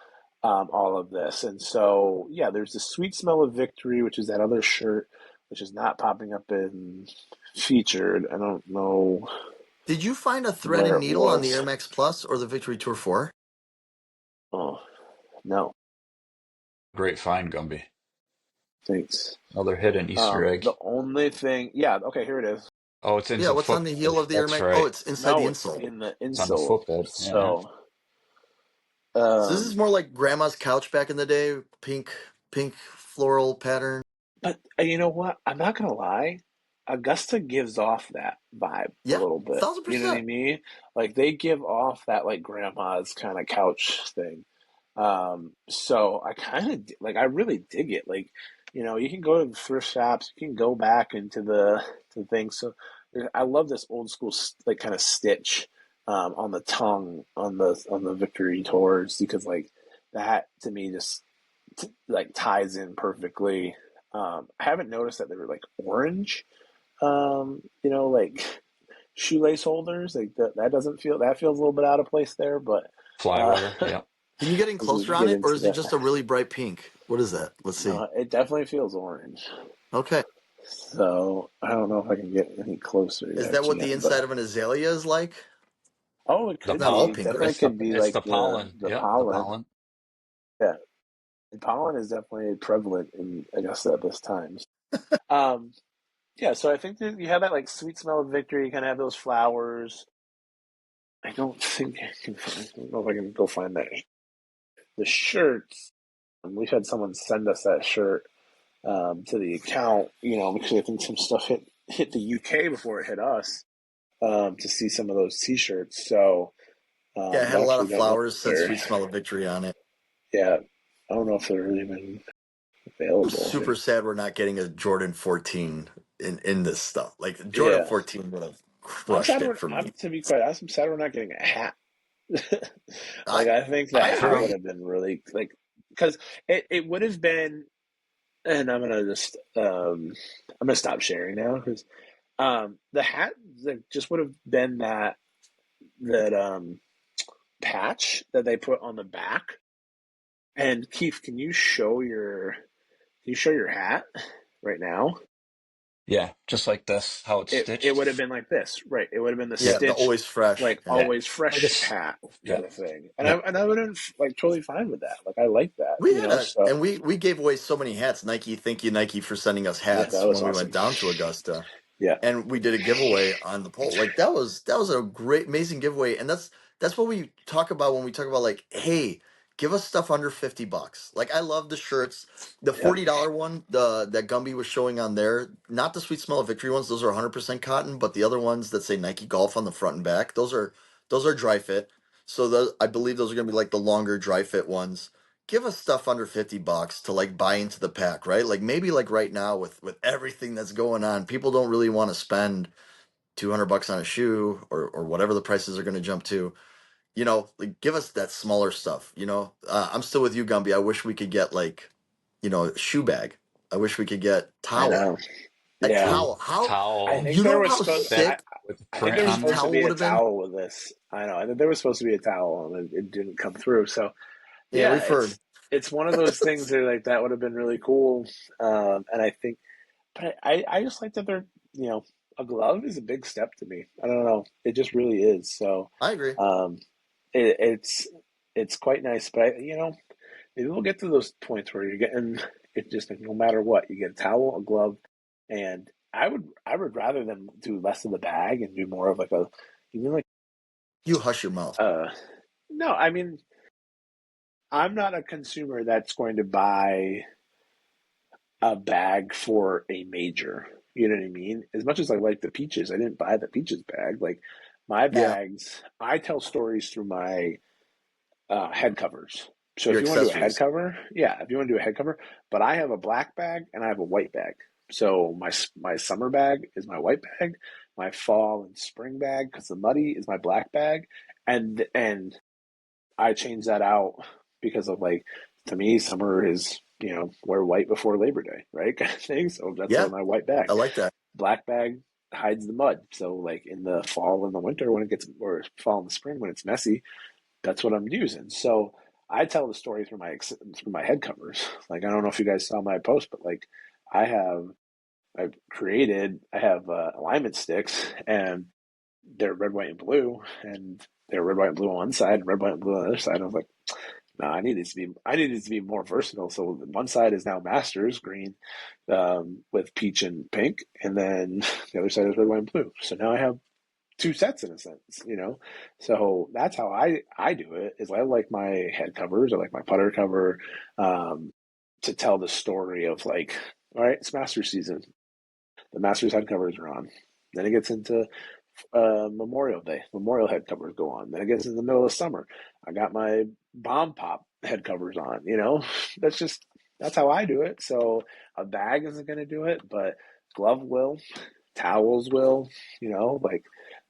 Speaker 1: all of this. And so yeah, there's the sweet smell of victory, which is that other shirt, which is not popping up in featured. I don't know
Speaker 4: Did you find a thread
Speaker 1: where
Speaker 4: and
Speaker 1: it
Speaker 4: needle on the Air
Speaker 1: was.
Speaker 4: Max Plus or the Victory Tour 4?
Speaker 1: Oh no,
Speaker 3: Great find, Gumby.
Speaker 1: thanks.
Speaker 3: Another hidden Easter egg.
Speaker 1: The only thing, yeah, okay, here it is.
Speaker 3: Oh, it's in
Speaker 4: Yeah,
Speaker 3: the
Speaker 4: what's on the heel
Speaker 3: footbed.
Speaker 4: of the Air
Speaker 3: That's
Speaker 4: Max? Oh,
Speaker 3: right.
Speaker 4: it's inside the
Speaker 1: No, it's
Speaker 4: insole.
Speaker 1: in the
Speaker 3: It's on the
Speaker 1: insole.
Speaker 3: footbed. Yeah.
Speaker 1: So
Speaker 4: So this is
Speaker 1: um
Speaker 4: more like grandma's couch back in the day, pink floral pattern.
Speaker 1: but you know what? I'm not gonna lie. Augusta gives off that vibe a
Speaker 4: Yeah,
Speaker 1: little bit. You know what I
Speaker 4: 1000%.
Speaker 1: mean? Like they give off that like grandma's kind of couch thing. So I kind of like I really dig it. Like, you know, you can go to the thrift shops, you can go back into the thing. So I love this old school like kind of stitch on the tongue on the Victory tours because like that to me just like ties in perfectly. I haven't noticed that they were like orange. You know, like shoelace holders. Like that doesn't feel that feels a little bit out of place there. But
Speaker 3: Flyweather.
Speaker 1: as
Speaker 3: Yeah.
Speaker 4: Can you get in
Speaker 1: we
Speaker 4: closer on
Speaker 1: get
Speaker 4: it, or
Speaker 1: into
Speaker 4: is it
Speaker 1: that,
Speaker 4: just a really bright pink? What is that? Let's see.
Speaker 1: no, it definitely feels orange.
Speaker 4: Okay.
Speaker 1: So I don't know if I can get any closer
Speaker 4: Is
Speaker 1: there
Speaker 4: that
Speaker 1: to
Speaker 4: what
Speaker 1: you,
Speaker 4: the
Speaker 1: but
Speaker 4: inside of an azalea is like?
Speaker 1: oh, it
Speaker 3: The
Speaker 4: It's
Speaker 1: could
Speaker 4: not all
Speaker 1: be.
Speaker 3: pollen.
Speaker 4: pink,
Speaker 1: Definitely
Speaker 4: right?
Speaker 1: could be
Speaker 3: It's
Speaker 1: like
Speaker 3: the pollen.
Speaker 1: the
Speaker 3: Yep, the
Speaker 1: pollen.
Speaker 3: pollen.
Speaker 1: Yeah, and pollen is definitely prevalent in Augusta at this time. Um, yeah, so I think that you have that like sweet smell of victory. You kind of have those flowers. I don't think I can find. I don't know if I can go find that. The shirts. We've had someone send us that shirt to the account. You know, because I think some stuff hit the UK before it hit us to see some of those T-shirts. So
Speaker 4: Yeah, it had
Speaker 1: I
Speaker 4: a lot
Speaker 1: actually
Speaker 4: of
Speaker 1: don't know
Speaker 4: flowers,
Speaker 1: if
Speaker 4: said
Speaker 1: they're.
Speaker 4: "Sweet Smell of Victory" on it.
Speaker 1: Yeah, I don't know if they're even
Speaker 4: I'm
Speaker 1: available
Speaker 4: super
Speaker 1: here.
Speaker 4: sad we're not getting a Jordan 14 in this stuff. Like Jordan
Speaker 1: Yeah,
Speaker 4: 14 would have
Speaker 1: I'm
Speaker 4: crushed
Speaker 1: sad.
Speaker 4: it for me.
Speaker 1: To be quite honest, I'm sad we're not getting a hat.
Speaker 4: I
Speaker 1: Like I think the
Speaker 4: I
Speaker 1: hat would
Speaker 4: agree.
Speaker 1: have been really like because it would have been. and I'm gonna stop sharing now because the hat that just would have been that patch that they put on the back. And Keith, can you show your hat right now?
Speaker 3: Yeah, just like this, how it's
Speaker 1: It would have
Speaker 3: stitched.
Speaker 1: been like this, right? It would have been the
Speaker 3: Yeah,
Speaker 4: Yeah, the
Speaker 1: stitched,
Speaker 4: always fresh.
Speaker 1: like
Speaker 4: Yeah.
Speaker 3: yeah.
Speaker 1: always
Speaker 3: Like
Speaker 1: fresh
Speaker 3: it's
Speaker 1: hat
Speaker 3: yeah,
Speaker 1: kind of thing.
Speaker 3: yeah.
Speaker 1: And I would have like totally fine with that. Like I like that,
Speaker 4: We
Speaker 1: you
Speaker 4: had
Speaker 1: know.
Speaker 4: a
Speaker 1: So
Speaker 4: and we gave away so many hats. Nike, thank you, Nike, for sending us
Speaker 1: yeah, that
Speaker 4: hats
Speaker 1: was
Speaker 4: when we
Speaker 1: awesome.
Speaker 4: went down to Augusta.
Speaker 1: Yeah,
Speaker 4: And we did a giveaway on the poll. Like that was a great, amazing giveaway. And that's what we talk about when we talk about like, hey, give us stuff under $50. Like I love the shirts. The
Speaker 1: yeah,
Speaker 4: $40 one, the that Gumby was showing on there, not the Sweet Smell of Victory ones, those are 100% cotton, but the other ones that say Nike Golf on the front and back, those are dry fit. So those, I believe those are gonna be like the longer dry fit ones. Give us stuff under $50 to like buy into the pack, right? Like maybe like right now with everything that's going on, people don't really want to spend $200 on a shoe or whatever the prices are going to jump to. Like give us that smaller stuff. I'm still with you, Gumby. I wish we could get like, a shoe bag. I wish we could get
Speaker 1: I
Speaker 4: towel.
Speaker 1: know.
Speaker 4: A
Speaker 1: Yeah,
Speaker 3: Ooh,
Speaker 4: towel. How
Speaker 1: I
Speaker 3: towel
Speaker 1: think
Speaker 4: you
Speaker 1: there
Speaker 4: know
Speaker 1: was
Speaker 4: how
Speaker 1: supposed.
Speaker 3: back
Speaker 4: sick
Speaker 3: with the
Speaker 1: I
Speaker 4: a
Speaker 1: think
Speaker 3: print
Speaker 1: there was
Speaker 3: on
Speaker 4: pink
Speaker 1: supposed
Speaker 3: there.
Speaker 1: to
Speaker 4: towel
Speaker 1: be
Speaker 4: would
Speaker 1: a
Speaker 4: have been?
Speaker 1: towel with this. I know. I think there was supposed to be a towel, and it didn't come through. So
Speaker 4: Yeah,
Speaker 1: yeah,
Speaker 4: we've heard.
Speaker 1: it's one of those things that like that would have been really cool. And I think, but I just like that they're you know a glove is a big step to me. I don't know. It just really is. So
Speaker 4: I agree.
Speaker 1: um, it, it's quite nice. But maybe we'll get to those points where you're getting it just like no matter what, you get a towel, a glove, and I would rather them do less of the bag and do more of like a even like
Speaker 4: You hush your mouth.
Speaker 1: uh no, I mean I'm not a consumer that's going to buy a bag for a major. You know what I mean? As much as I like the peaches, I didn't buy the peaches bag. Like my
Speaker 4: Yeah,
Speaker 1: bags, I tell stories through my head covers. So
Speaker 4: your
Speaker 1: if you want to do a head
Speaker 4: accessories.
Speaker 1: cover, yeah, if you want to do a head cover, but I have a black bag and I have a white bag. So my summer bag is my white bag, my fall and spring bag because the muddy is my black bag, and I change that out because of like to me summer is wear white before Labor Day, right? Kind of thing. So that's why
Speaker 4: Yeah,
Speaker 1: my white bag.
Speaker 4: I like that.
Speaker 1: Black bag hides the mud. So like in the fall and the winter when it gets or fall and the spring when it's messy, that's what I'm using. So I tell the story through my head covers. Like I don't know if you guys saw my post, but like I have I have alignment sticks and they're red, white, and blue, and they're red, white, and blue on one side, and red, white, and blue on the other side. I was like, no, I needed to be more versatile. So one side is now Masters green with peach and pink, and then the other side is red, white, and blue. So now I have two sets in a sense. So that's how I do it. Is I like my head covers, I like my putter cover, um, to tell the story of like, all right, it's Masters season. The Masters head covers are on. Then it gets into Memorial Day. Memorial head covers go on. Then it gets in the middle of summer. I got my bomb pop head covers on. That's just that's how I do it. So a bag isn't going to do it, but glove will, towels will. Like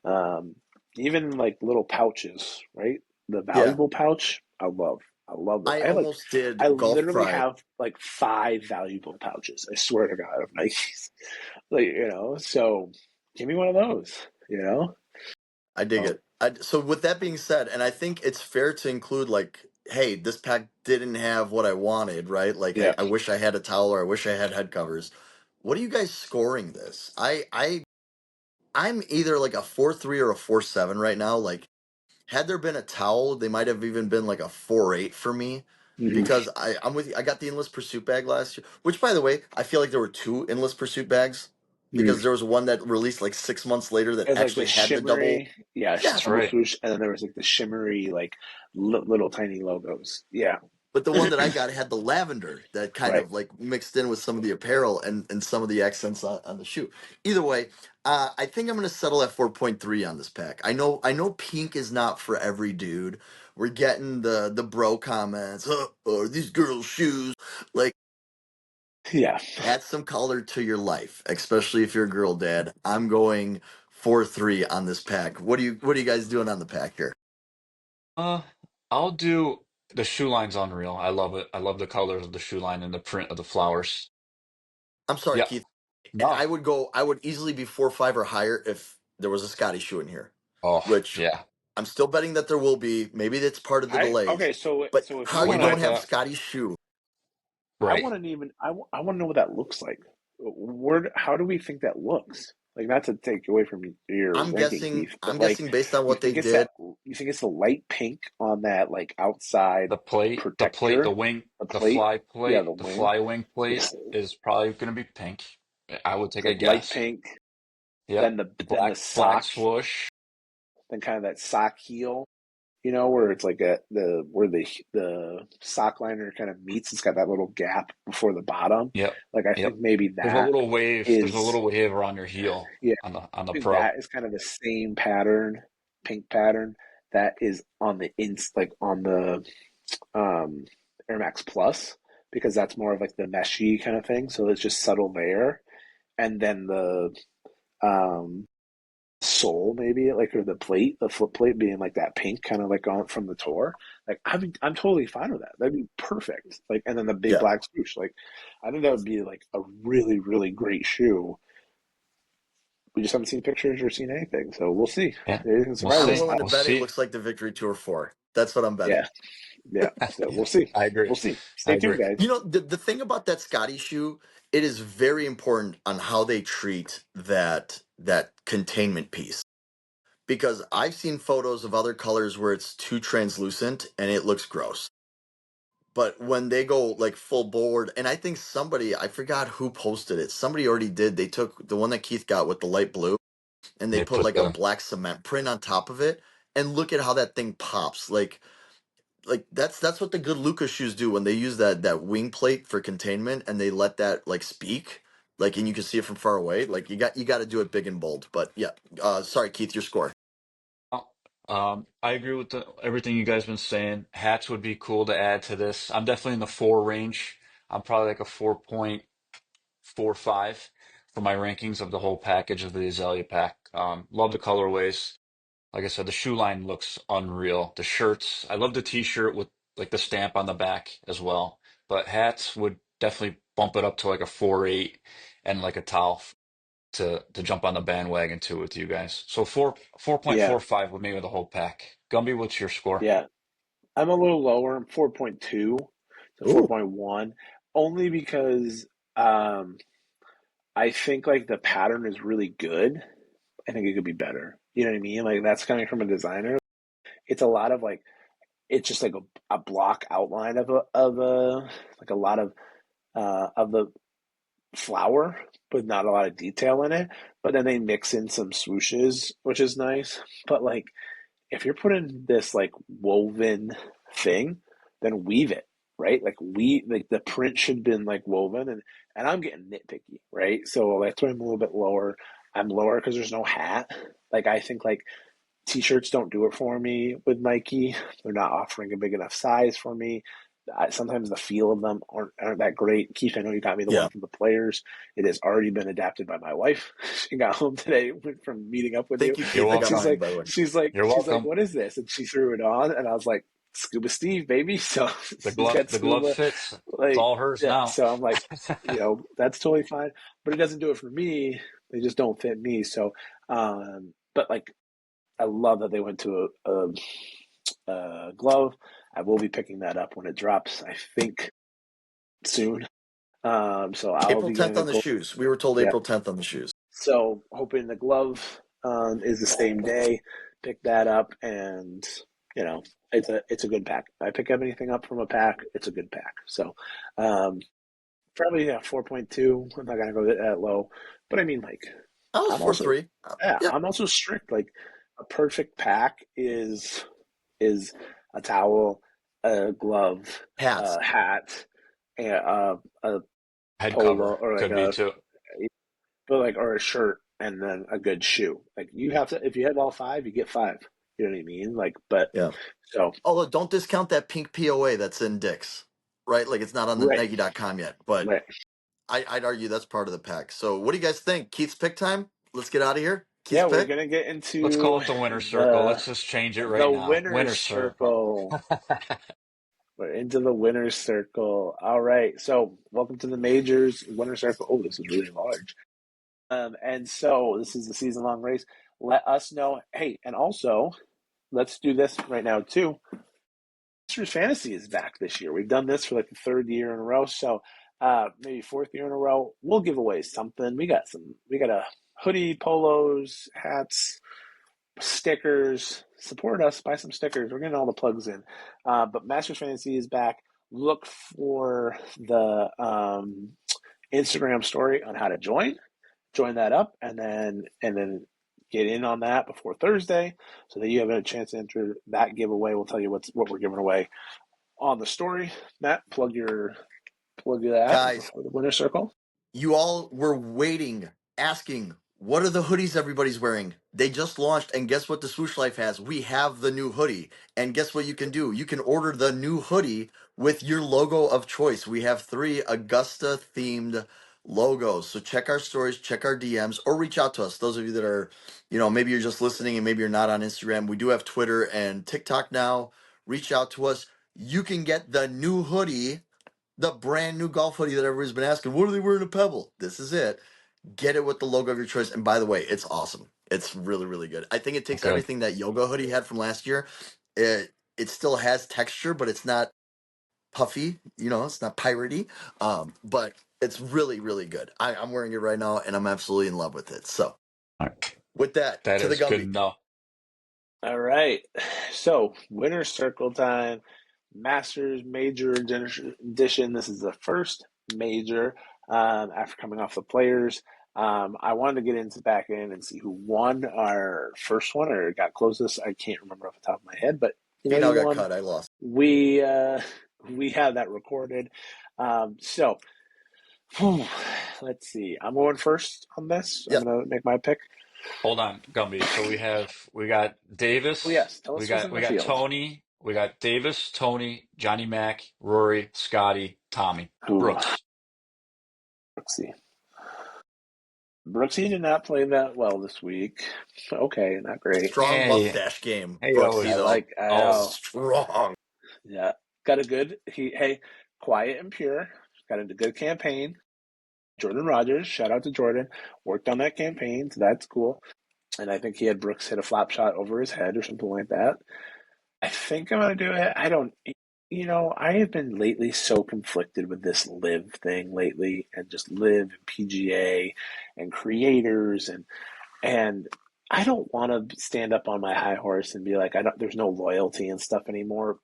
Speaker 1: um, even like little pouches, right? The
Speaker 4: Yeah,
Speaker 1: valuable pouch, I love. I love it.
Speaker 4: I
Speaker 1: I like.
Speaker 4: almost
Speaker 1: I
Speaker 4: did golf
Speaker 1: literally
Speaker 4: pride.
Speaker 1: have like five valuable pouches. I swear to God, of Nikes. So give me one of those.
Speaker 4: I dig
Speaker 1: Oh,
Speaker 4: it. So with that being said, and I think it's fair to include like, hey, this pack didn't have what I wanted, right? Like I,
Speaker 1: yeah.
Speaker 4: I wish I had a towel or I wish I had head covers. What are you guys scoring this? I'm either like a 4.3 or a 4.7 right now. Like had there been a towel, they might have even been like a 4.8 for me.
Speaker 1: Hmm.
Speaker 4: Because I'm with you. I got the Endless Pursuit bag last year, which by the way, I feel like there were two Endless Pursuit bags
Speaker 1: Mm.
Speaker 4: because there was one that released like 6 months later
Speaker 1: It
Speaker 4: that
Speaker 1: was like the
Speaker 4: actually had the double.
Speaker 1: shimmery, yeah,
Speaker 4: Yeah,
Speaker 3: That's
Speaker 1: double
Speaker 3: right.
Speaker 1: swoosh, and then there was like the shimmery, like little tiny logos. Yeah,
Speaker 4: but the one that I got had the lavender that kind
Speaker 1: right.
Speaker 4: of like mixed in with some of the apparel and some of the accents on the shoe. Either way, I think I'm gonna settle at 4.3 on this pack. I know pink is not for every dude. We're getting the bro comments. Are these girls' shoes? Like,
Speaker 1: Yeah.
Speaker 4: add some color to your life, especially if you're a girl dad. I'm going 4.3 on this pack. What are you guys doing on the pack here?
Speaker 3: Uh, I'll do the shoe line's unreal. I love it. I love the colors of the shoe line and the print of the flowers.
Speaker 4: I'm sorry,
Speaker 3: Yeah.
Speaker 4: Keith.
Speaker 3: No.
Speaker 4: I would easily be 4.5 or higher if there was a Scottie shoe in here,
Speaker 3: Oh,
Speaker 4: which
Speaker 3: yeah.
Speaker 4: I'm still betting that there will be. Maybe that's part of the
Speaker 1: I
Speaker 4: delays.
Speaker 1: okay. So
Speaker 4: But
Speaker 1: so if
Speaker 3: I'm
Speaker 1: you
Speaker 4: how you
Speaker 3: with
Speaker 1: want
Speaker 3: you
Speaker 1: to,
Speaker 4: don't
Speaker 3: with
Speaker 4: have
Speaker 3: that.
Speaker 4: Scottie's shoe?
Speaker 1: I
Speaker 3: Right.
Speaker 1: want to even I want to know what that looks like. Where how do we think that looks? Like not to take away from your ranking, Keith, but
Speaker 4: I'm
Speaker 1: like
Speaker 4: guessing based on
Speaker 1: you
Speaker 4: what they
Speaker 1: think it's
Speaker 4: did.
Speaker 1: that you think it's the light pink on that like outside
Speaker 3: The plate, the
Speaker 1: protector,
Speaker 3: wing,
Speaker 1: the
Speaker 3: the
Speaker 1: plate,
Speaker 3: fly
Speaker 1: yeah,
Speaker 3: plate,
Speaker 1: the
Speaker 3: the
Speaker 1: wing.
Speaker 3: fly wing plate
Speaker 1: It's
Speaker 3: is probably going to be pink. I would take a
Speaker 1: like light
Speaker 3: guess.
Speaker 1: pink.
Speaker 3: Yep.
Speaker 1: Then the
Speaker 3: Black
Speaker 1: sock,
Speaker 3: swoosh.
Speaker 1: then kind of that sock heel, where it's like where the sock liner kind of meets. It's got that little gap before the bottom.
Speaker 3: Yep.
Speaker 1: Like I
Speaker 3: Yep.
Speaker 1: think maybe
Speaker 3: There's a
Speaker 1: that
Speaker 3: little wave. There's a
Speaker 1: is
Speaker 3: little wave around your heel
Speaker 1: yeah.
Speaker 3: on the
Speaker 1: I think
Speaker 3: pro.
Speaker 1: that is kind of the same pattern, pink pattern that is on the like on the um Air Max Plus because that's more of like the meshy kind of thing. So it's just subtle there, and then the um sole maybe like or the plate, the foot plate being like that pink kind of like on from the tour. Like I'm totally fine with that. That'd be perfect. Like and then the big
Speaker 4: Yeah.
Speaker 1: black swoosh. Like I think that would be like a really really great shoe. We just haven't seen pictures or seen anything, so we'll see.
Speaker 3: Yeah.
Speaker 1: Maybe it can
Speaker 3: We'll
Speaker 1: surprise
Speaker 4: I'm
Speaker 1: us.
Speaker 3: see.
Speaker 4: willing to
Speaker 3: We'll
Speaker 4: bet it
Speaker 3: see.
Speaker 4: looks like the Victory Tour 4. That's what I'm betting.
Speaker 1: Yeah, yeah. So we'll see.
Speaker 3: I agree.
Speaker 1: We'll see.
Speaker 3: I
Speaker 1: Stay tuned,
Speaker 3: agree.
Speaker 1: guys.
Speaker 4: You know, the thing about that Scotty shoe, it is very important on how they treat that containment piece. Because I've seen photos of other colors where it's too translucent and it looks gross. But when they go like full board, and I think somebody, I forgot who posted it. Somebody already did. They took the one that Keith got with the light blue and they
Speaker 3: They
Speaker 4: put
Speaker 3: put
Speaker 4: like a
Speaker 3: the
Speaker 4: black cement print on top of it. And look at how that thing pops. Like that's what the good Lucas shoes do when they use that wing plate for containment and they let that like speak. Like and you can see it from far away. Like you got to do it big and bold. But yeah, sorry Keith, your score.
Speaker 3: I agree with everything you guys been saying. Hats would be cool to add to this. I'm definitely in the four range. I'm probably like a 4.45 for my rankings of the whole package of the Azalea pack. Love the colorways. Like I said, the shoe line looks unreal. The shirts, I love the t-shirt with like the stamp on the back as well. But hats would definitely bump it up to like a 4.8 and like a towel to jump on the bandwagon too with you guys. So four point
Speaker 1: Yeah,
Speaker 3: four five with me with the whole pack. Gumby, what's your score?
Speaker 1: yeah. I'm a little lower. I'm 4.2 to
Speaker 4: Ooh,
Speaker 1: 4.1, only because um, I think like the pattern is really good. I think it could be better. You know what I mean? Like that's coming from a designer. It's a lot of like it's just like a block outline of a like a lot of the flower, but not a lot of detail in it. But then they mix in some swooshes, which is nice. But like if you're putting this like woven thing, then weave it, right? Like we like the print should have been like woven and I'm getting nitpicky, right? So that's why I'm a little bit lower. I'm lower because there's no hat. Like I think like t-shirts don't do it for me with Nike. They're not offering a big enough size for me. Sometimes the feel of them aren't that great. Keith, I know you got me the
Speaker 4: yeah.
Speaker 1: one from the Players. It has already been adapted by my wife. She got home today from meeting up with you,
Speaker 4: Thank you,
Speaker 3: You're
Speaker 4: Keith. I
Speaker 1: and
Speaker 4: got
Speaker 3: welcome.
Speaker 4: mine by the way.
Speaker 3: You're
Speaker 1: she's like,
Speaker 3: welcome.
Speaker 1: what is this? And she threw it on, and I was like, Scuba Steve, baby. So she's got
Speaker 3: The glove
Speaker 1: scuba,
Speaker 3: fits. It's
Speaker 1: like
Speaker 3: all hers
Speaker 1: yeah.
Speaker 3: now.
Speaker 1: So I'm like, that's totally fine, but it doesn't do it for me. They just don't fit me. So, but like I love that they went to a glove. I will be picking that up when it drops. I think soon. So I'll
Speaker 4: April
Speaker 1: be
Speaker 4: 10th
Speaker 1: getting a
Speaker 4: on the
Speaker 1: glove.
Speaker 4: shoes. We were told
Speaker 1: Yeah.
Speaker 4: April 10th on the shoes.
Speaker 1: So hoping the glove is the same day. Pick that up, and you know it's a good pack. If I pick up anything up from a pack, it's a good pack. So um, probably 4.2. I'm not gonna go that low, but I mean like
Speaker 4: I was
Speaker 1: I'm
Speaker 4: four
Speaker 1: also
Speaker 4: three.
Speaker 1: yeah
Speaker 4: Yeah,
Speaker 1: I'm also strict. Like a perfect pack is a towel, a glove,
Speaker 4: hats.
Speaker 1: a hat, and a
Speaker 3: Head
Speaker 1: polo
Speaker 3: cover
Speaker 1: or like
Speaker 3: could be too.
Speaker 1: or a shirt and then a good shoe. Like you have to if you have all five, you get five. You know what I mean? Like but
Speaker 4: Yeah.
Speaker 1: so
Speaker 4: Although don't discount that pink POA that's in Dick's, right? Like it's not on the
Speaker 1: right,
Speaker 4: Nike.com yet, but
Speaker 1: right.
Speaker 4: I'd argue that's part of the pack. So what do you guys think? Keith's pick time? Let's get out of here. Keith's
Speaker 1: Yeah, we're
Speaker 4: pick?
Speaker 1: gonna get
Speaker 3: Let's call
Speaker 1: into
Speaker 3: it the winner circle.
Speaker 1: the
Speaker 3: Let's just change it
Speaker 1: the
Speaker 3: right now.
Speaker 1: winner's
Speaker 3: Winner circle.
Speaker 1: circle. We're into the winner's circle. All right. So, welcome to the majors winner's circle. Oh, this is really large. And so, this is the season long race. Let us know. Hey, and also, let's do this right now, too. Masters Fantasy is back this year. We've done this for like the third year in a row. So, maybe fourth year in a row. We'll give away something. We got a hoodie, polos, hats, stickers. Support us, buy some stickers. We're getting all the plugs in. But Masters Fantasy is back. Look for the Instagram story on how to join. Join that up, and then get in on that before Thursday, so that you have a chance to enter that giveaway. We'll tell you what we're giving away on the story. Matt, plug that
Speaker 4: Guys,
Speaker 1: for the winner circle.
Speaker 4: you all were waiting, asking, what are the hoodies everybody's wearing? They just launched, and guess what the Swoosh Life has? We have the new hoodie. And guess what you can do? You can order the new hoodie with your logo of choice. We have 3 Augusta themed logos. So check our stories, check our DMs, or reach out to us. Those of you that are, maybe you're just listening and maybe you're not on Instagram. We do have Twitter and TikTok now. Reach out to us. You can get the new hoodie, the brand new golf hoodie that everybody's been asking. What are they wearing at Pebble? This is it. Get it with the logo of your choice. And by the way, it's awesome. It's really, really good. I think it takes
Speaker 3: Okay.
Speaker 4: everything that Yoga hoodie had from last year. It still has texture, but it's not puffy. It's not piratey. But it's really, really good. I'm wearing it right now, and I'm absolutely in love with it. So
Speaker 3: All right.
Speaker 4: with that,
Speaker 3: That
Speaker 4: to the
Speaker 3: is good
Speaker 4: Gumby.
Speaker 3: enough.
Speaker 1: All right. So, winner circle time. Masters Major Edition. This is the first major after coming off the Players. I wanted to get into back in and see who won our first one or got closest. I can't remember off the top of my head, but
Speaker 4: Finau got
Speaker 1: won.
Speaker 4: cut. I lost.
Speaker 1: We have that recorded. So, let's see. I'm going first on this.
Speaker 4: Yeah.
Speaker 1: I'm gonna make my pick.
Speaker 3: Hold on, Gumby. So we got Davis.
Speaker 1: Oh yes, tell us who's in
Speaker 3: We
Speaker 1: the
Speaker 3: got
Speaker 1: field.
Speaker 3: Tony. We got Davis, Tony, Johnny Mac, Rory, Scottie, Tommy,
Speaker 1: Ooh,
Speaker 3: Brooks.
Speaker 1: Brooksy. Brooksy did not play that well this week. Okay, not great.
Speaker 4: Strong
Speaker 3: Hey,
Speaker 4: mustache game,
Speaker 3: hey,
Speaker 4: Brooksy, though.
Speaker 3: always.
Speaker 4: Strong.
Speaker 1: Yeah, got a good. Quiet and pure. Got a good campaign. Jordan Rogers, shout out to Jordan, worked on that campaign, so that's cool. And I think he had Brooks hit a flop shot over his head or something like that. I think I'm gonna do it. I don't. I have been lately so conflicted with this live thing lately, and just live and PGA and creators and I don't want to stand up on my high horse and be like, there's no loyalty and stuff anymore.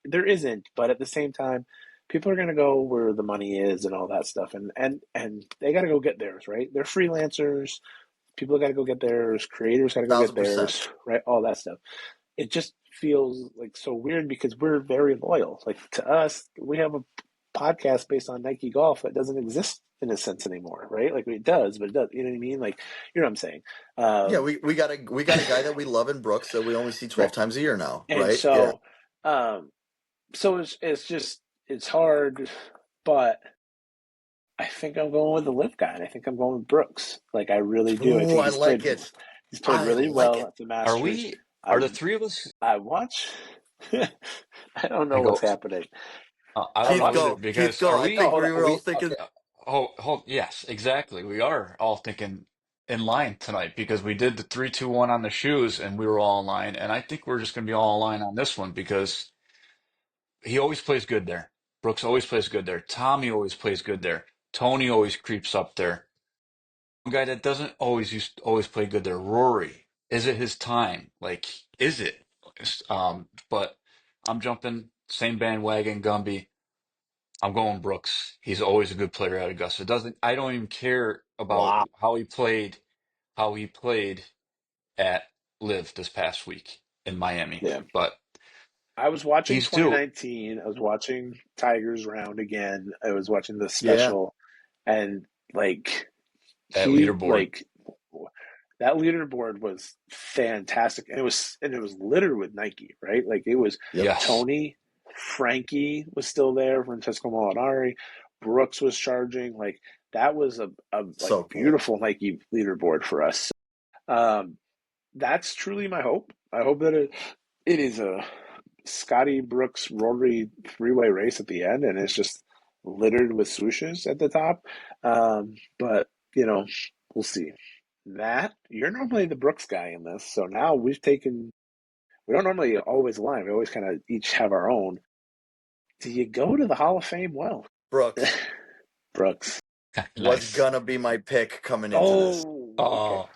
Speaker 1: There isn't, but at the same time, people are going to go where the money is and all that stuff. And they got to go get theirs, right? They're freelancers. People got to go get theirs. Creators got to go get
Speaker 4: 1000%.
Speaker 1: theirs, right? All that stuff. It just feels like so weird because we're very loyal. Like to us, we have a podcast based on Nike golf that doesn't exist in a sense anymore, right? Like it does, but it does. You know what I mean? Like you know what I'm saying?
Speaker 4: Yeah, we got a guy that we love in Brooks that we only see 12 times a year now,
Speaker 1: and
Speaker 4: right? Yeah.
Speaker 1: So it's hard, but I think I'm going with the live guy, and I think I'm going with Brooks. Like I really do. I
Speaker 4: Ooh,
Speaker 1: think
Speaker 4: I like it.
Speaker 1: he's played
Speaker 4: I
Speaker 1: really
Speaker 4: like
Speaker 1: well
Speaker 4: it.
Speaker 1: at the Masters.
Speaker 3: Are the three of us?
Speaker 1: I watch. I don't know
Speaker 3: I
Speaker 1: what's
Speaker 3: go.
Speaker 1: happening.
Speaker 3: I don't
Speaker 4: Keith,
Speaker 3: know either
Speaker 4: go. Keith,
Speaker 3: because
Speaker 4: go.
Speaker 3: are
Speaker 4: I
Speaker 3: we?
Speaker 4: think
Speaker 1: Hold
Speaker 4: we
Speaker 1: on.
Speaker 4: were all thinking.
Speaker 3: Yes, exactly. We are all thinking in line tonight because we did the 3-2-1 on the shoes and we were all in line. And I think we're just going to be all in line on this one because he always plays good there. Brooks always plays good there. Tommy always plays good there. Tony always creeps up there. One guy that doesn't always play good there. Rory. Is it his time? Like, is it? But I'm jumping same bandwagon, Gumby. I'm going Brooks. He's always a good player at Augusta. Doesn't I don't even care about
Speaker 1: Wow.
Speaker 3: how he played at Live this past week in Miami.
Speaker 1: Yeah.
Speaker 3: But
Speaker 1: I was watching
Speaker 3: he's due
Speaker 1: 2019. I was watching Tigers round again. I was watching the
Speaker 4: Yeah.
Speaker 1: special, and like
Speaker 3: at
Speaker 1: he
Speaker 3: leaderboard.
Speaker 1: that leaderboard was fantastic, and it was littered with Nike, right? Like it was
Speaker 4: Yep.
Speaker 3: Yes.
Speaker 1: Tony, Frankie was still there, Francesco Molinari, Brooks was charging. Like that was a
Speaker 4: So cool.
Speaker 1: beautiful Nike leaderboard for us. That's truly my hope. I hope that it is a Scottie Brooks Rory three-way race at the end, and it's just littered with swooshes at the top. But we'll see. Matt, you're normally the Brooks guy in this, so now we don't normally always align. We always kind of each have our own. Do you go to the Hall of Fame? Well,
Speaker 4: Brooks
Speaker 1: Brooks.
Speaker 4: was
Speaker 3: Nice.
Speaker 4: gonna be my pick coming into this
Speaker 1: Oh, okay.
Speaker 3: Oh,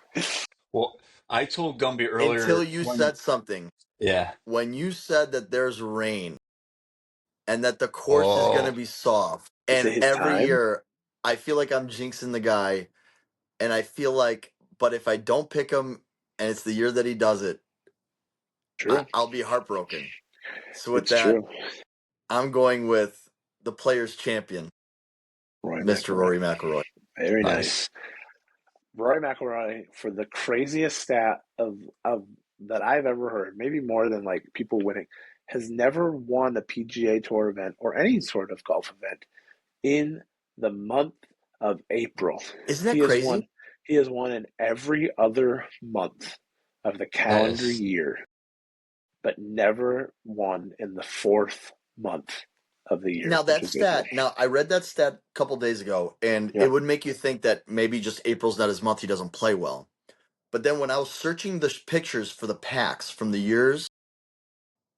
Speaker 3: well, I told Gumby
Speaker 4: until
Speaker 3: earlier
Speaker 4: you
Speaker 3: when,
Speaker 4: said something.
Speaker 3: yeah.
Speaker 4: When you said that there's rain and that the course is gonna
Speaker 3: Oh,
Speaker 4: be soft,
Speaker 1: Is
Speaker 4: and
Speaker 1: it his
Speaker 4: every
Speaker 1: time?
Speaker 4: year I feel like I'm jinxing the guy, and I feel like, but if I don't pick him and it's the year that he does it,
Speaker 1: True.
Speaker 4: I'll be heartbroken. So with
Speaker 1: It's
Speaker 4: that,
Speaker 1: true.
Speaker 4: I'm going with the players' champion,
Speaker 1: Roy
Speaker 4: Mr.
Speaker 1: McIlroy.
Speaker 4: Rory McIlroy.
Speaker 1: Very nice.
Speaker 3: nice.
Speaker 1: Roy McIlroy for the craziest stat of that I've ever heard, maybe more than like people winning, has never won a PGA Tour event or any sort of golf event in the month of April.
Speaker 4: Isn't that
Speaker 1: He has
Speaker 4: crazy?
Speaker 1: won. He has won in every other month of the
Speaker 3: That
Speaker 1: calendar
Speaker 3: is,
Speaker 1: year, but never won in the fourth month of the year,
Speaker 4: Now
Speaker 1: which
Speaker 4: that
Speaker 1: is April.
Speaker 4: stat, now I read that stat a couple days ago, and it
Speaker 1: Yeah,
Speaker 4: would make you think that maybe just April's not his month, he doesn't play well. But then when I was searching the pictures for the packs from the years,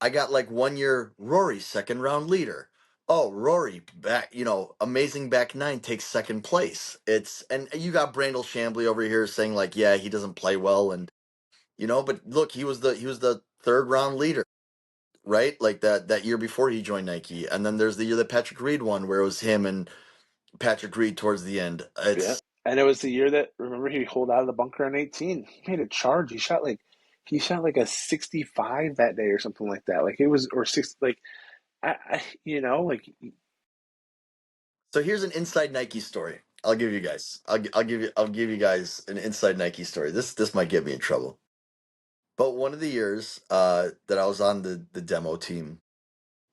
Speaker 4: I got like 1 year Rory second round leader. Oh, Rory back, amazing back nine takes second place. And you got Brandel Chambly over here saying like, yeah, he doesn't play well, and but look, he was the third round leader, right? Like that year before he joined Nike, and then there's the year that Patrick Reed won, where it was him and Patrick Reed towards the end.
Speaker 1: yeah.
Speaker 4: It's
Speaker 1: And it was the year that remember he pulled out of the bunker in 18. He made a charge. He shot like a 65 that day or something like that. Like it was or six like like
Speaker 4: so here's an inside Nike story. I'll give you guys. I'll give you guys an inside Nike story. This might get me in trouble. But one of the years that I was on the demo team,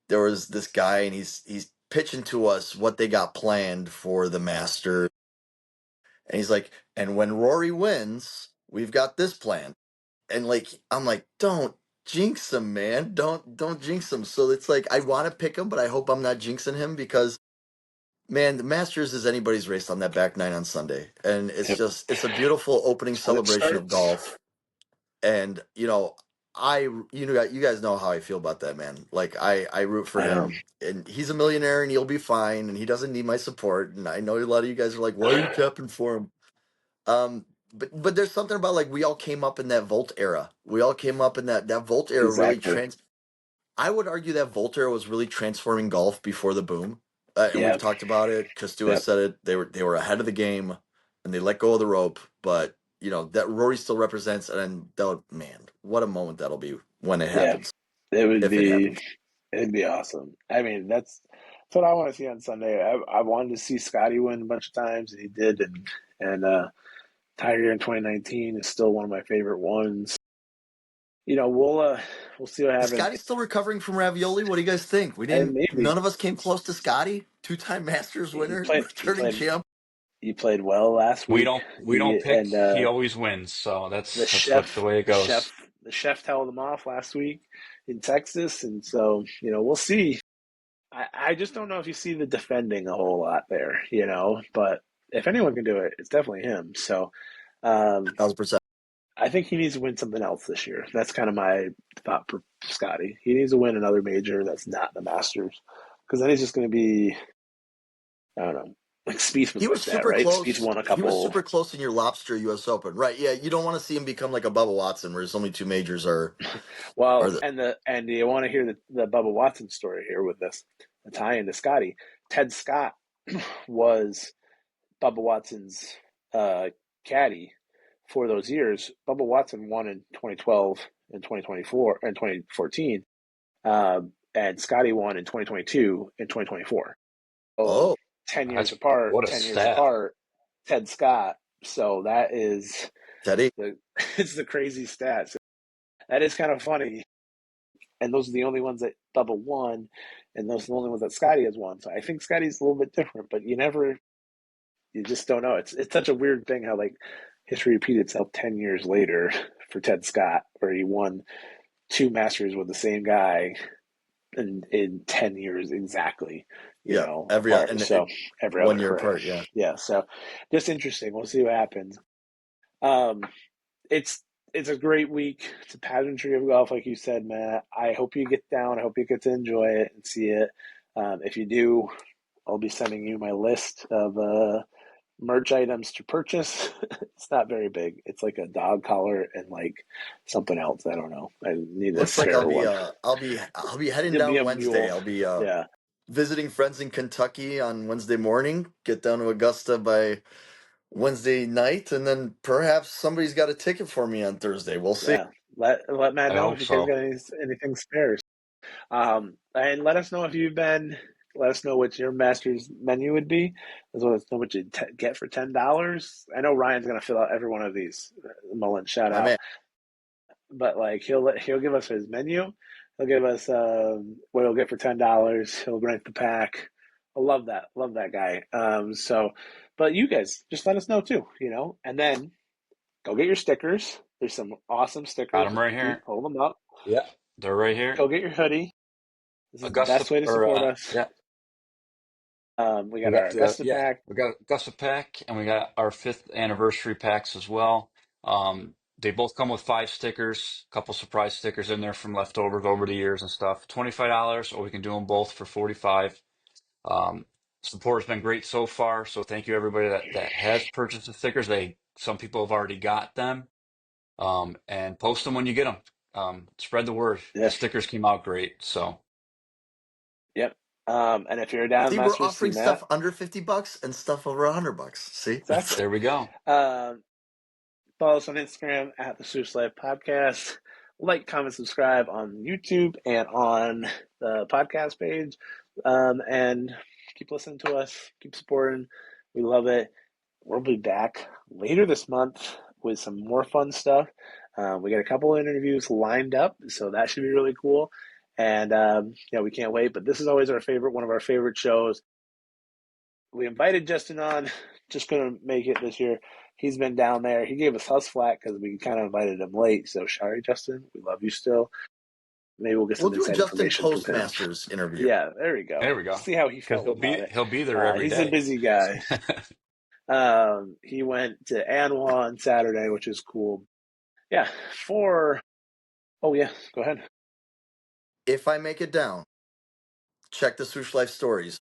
Speaker 4: there was this guy, and he's pitching to us what they got planned for the Master, and he's like, and when Rory wins, we've got this plan. And like I'm like, don't jinx him, man. Don't jinx him. So it's like I want to pick him, but I hope I'm not jinxing him because man, the Masters is anybody's race on that back nine on Sunday, and
Speaker 1: yep,
Speaker 4: it's a beautiful opening
Speaker 1: that's when it
Speaker 4: celebration of
Speaker 1: starts.
Speaker 4: golf. And you guys know how I feel about that man. Like I root for
Speaker 1: I know.
Speaker 4: him, and he's a millionaire, and he'll be fine, and he doesn't need my support. And I know a lot of you guys are like, why are you capping for him? Um, but there's something about like we all came up in that Volt era. We all came up in that Volt era really
Speaker 1: Exactly.
Speaker 4: I would argue that Volt era was really transforming golf before the boom. And we've
Speaker 1: Yeah,
Speaker 4: talked about it. Costua
Speaker 1: yep,
Speaker 4: said it. They were ahead of the game, and they let go of the rope. But that Rory still represents, and man, what a moment that'll be when it
Speaker 1: yeah.
Speaker 4: happens,
Speaker 1: It would
Speaker 4: if it
Speaker 1: be
Speaker 4: happens.
Speaker 1: it'd be awesome. I mean, that's what I want to see on Sunday. I wanted to see Scottie win a bunch of times, and he did. And Tiger in 2019 is still one of my favorite ones. We'll see what
Speaker 4: Is
Speaker 1: happens.
Speaker 4: Scotty still recovering from ravioli? What do you guys think?
Speaker 1: And maybe
Speaker 4: None of us came close to Scotty, two-time Masters
Speaker 1: he
Speaker 4: winner,
Speaker 1: played he
Speaker 4: returning
Speaker 1: played
Speaker 4: champ.
Speaker 1: he played well last
Speaker 3: We
Speaker 1: week.
Speaker 3: don't pick.
Speaker 1: And
Speaker 3: He always wins. So
Speaker 1: the
Speaker 3: that's what the
Speaker 1: chef
Speaker 3: way it
Speaker 1: the chef
Speaker 3: goes.
Speaker 1: the chef held him off last week in Texas, and so we'll see. I just don't know if you see the defending a whole lot there, but if anyone can do it, it's definitely him. So um,
Speaker 4: 1,000%.
Speaker 1: I think he needs to win something else this year. That's kind of my thought for Scotty. He needs to win another major that's not the Masters, because then he's just going to be, I don't know, like Spieth was
Speaker 4: He was
Speaker 1: like that,
Speaker 4: super
Speaker 1: right? Spieth
Speaker 4: close.
Speaker 1: won a
Speaker 4: He was
Speaker 1: couple.
Speaker 4: super close in your Lobster U.S. Open, right? Yeah, you don't want to see him become like a Bubba Watson, where his only two majors are
Speaker 1: Well,
Speaker 4: the.
Speaker 1: and you want to hear the Bubba Watson story here with this, the tie into Scotty. Ted Scott was Bubba Watson's caddy for those years. Bubba Watson won in 2012 and 2024 and 2014, and Scotty won in 2022 and 2024. So
Speaker 4: Oh,
Speaker 1: 10 years
Speaker 3: That's
Speaker 1: apart,
Speaker 3: what a
Speaker 1: 10 years
Speaker 3: stat.
Speaker 1: apart, Ted Scott. So that is
Speaker 4: Teddy.
Speaker 1: the it's the crazy stats. That is kind of funny. And those are the only ones that Bubba won, and those are the only ones that Scotty has won. So I think Scotty's a little bit different, but you just don't know. It's such a weird thing how like history repeats itself 10 years later for Ted Scott, where he won two Masters with the same guy in 10 years exactly,
Speaker 4: Yeah, every
Speaker 1: apart.
Speaker 4: and
Speaker 1: So every other
Speaker 4: 1 year
Speaker 1: correct.
Speaker 4: apart. Yeah.
Speaker 1: Yeah. So just interesting. We'll see what happens. Um, it's it's a great week. It's a pageantry of golf, like you said, Matt. I hope you get down. I hope you get to enjoy it and see it. If you do, I'll be sending you my list of merch items to purchase. It's not very big. It's like a dog collar and like something else. I don't know. I need a
Speaker 4: Looks like
Speaker 1: spare one.
Speaker 4: I'll be heading
Speaker 1: It'll be
Speaker 4: down
Speaker 1: a
Speaker 4: Wednesday.
Speaker 1: mule.
Speaker 4: I'll be
Speaker 1: Yeah.
Speaker 4: visiting friends in Kentucky on Wednesday morning. Get down to Augusta by Wednesday night, and then perhaps somebody's got a ticket for me on Thursday. We'll see.
Speaker 1: Yeah. Let Matt
Speaker 3: I
Speaker 1: know
Speaker 3: hope
Speaker 1: if you guys
Speaker 3: so.
Speaker 1: got anything spares. And let us know if you've been. Let us know what your master's menu would be, as well as know what you get for $10. I know Ryan's gonna fill out every one of these. Mullen, shout
Speaker 4: My
Speaker 1: out.
Speaker 4: man.
Speaker 1: But like he'll give us his menu. He'll give us what he'll get for $10. He'll rank the pack. I love that. Love that guy. But you guys just let us know too. And then go get your stickers. There's some awesome
Speaker 3: Got
Speaker 1: stickers.
Speaker 3: them right
Speaker 1: Pete,
Speaker 3: here.
Speaker 1: hold them up.
Speaker 3: Yeah, they're right here.
Speaker 1: Go get your hoodie. This is the
Speaker 3: Augusta,
Speaker 1: best way to
Speaker 3: or
Speaker 1: support us.
Speaker 3: yeah,
Speaker 1: We got our Augusta pack.
Speaker 3: we got Augusta pack, and we got our 5th anniversary packs as well. They both come with 5 stickers, a couple surprise stickers in there from leftovers over the years and stuff. $25, or we can do them both for 45. Support has been great so far, so thank you everybody that has purchased the stickers. Some people have already got them. And post them when you get them. Spread the word. The
Speaker 1: Yeah.
Speaker 3: stickers came out great, so
Speaker 1: Yep. And if you're down in
Speaker 4: See, we're
Speaker 1: Masters, see
Speaker 4: offering
Speaker 1: Matt.
Speaker 4: stuff under $50 and stuff over $100. See,
Speaker 1: Exactly.
Speaker 3: there we go.
Speaker 1: Follow us on Instagram at the Swoosh Life Podcast. Like, comment, subscribe on YouTube and on the podcast page. And keep listening to us. Keep supporting. We love it. We'll be back later this month with some more fun stuff. We got a couple of interviews lined up, so that should be really cool. And we can't wait. But this is always one of our favorite shows. We invited Justin on, just couldn't make it this year. He's been down there. He gave us flack because we kind of invited him late. So sorry, Justin. We love you still. Maybe we'll get
Speaker 4: we'll
Speaker 1: some
Speaker 4: do a
Speaker 1: inside
Speaker 4: Justin
Speaker 1: information from him.
Speaker 4: Postmasters interview.
Speaker 1: Yeah, there we go.
Speaker 3: There we go.
Speaker 1: See how he
Speaker 3: Because
Speaker 1: felt about it.
Speaker 3: he'll be there every
Speaker 1: He's a
Speaker 3: day.
Speaker 1: busy guy. He went to ANWA on Saturday, which is cool. Yeah, oh yeah, go ahead.
Speaker 4: If I make it down, check the Swoosh Life stories.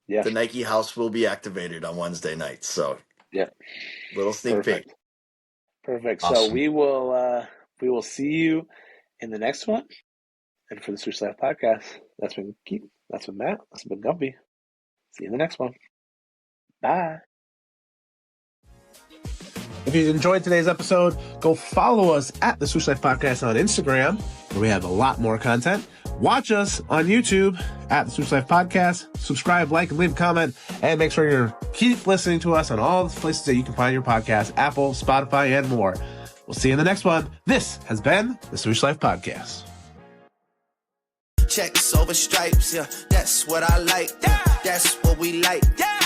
Speaker 1: Yeah,
Speaker 4: The Nike house will be activated on Wednesday night. So,
Speaker 1: yeah,
Speaker 4: little sneak peek.
Speaker 1: perfect. So
Speaker 3: Awesome.
Speaker 1: we will see you in the next one. And for the Swoosh Life Podcast, that's been Keith. That's been Matt. That's been Gumpy. See you in the next one. Bye. If you enjoyed today's episode, go follow us at the Swoosh Life Podcast on Instagram, where we have a lot more content. Watch us on YouTube at the Swoosh Life Podcast. Subscribe, like, and leave a comment. And make sure you keep listening to us on all the places that you can find your podcast, Apple, Spotify, and more. We'll see you in the next one. This has been the Swoosh Life Podcast.
Speaker 2: Checks over stripes, yeah, that's what I like, yeah, that's what we like, yeah.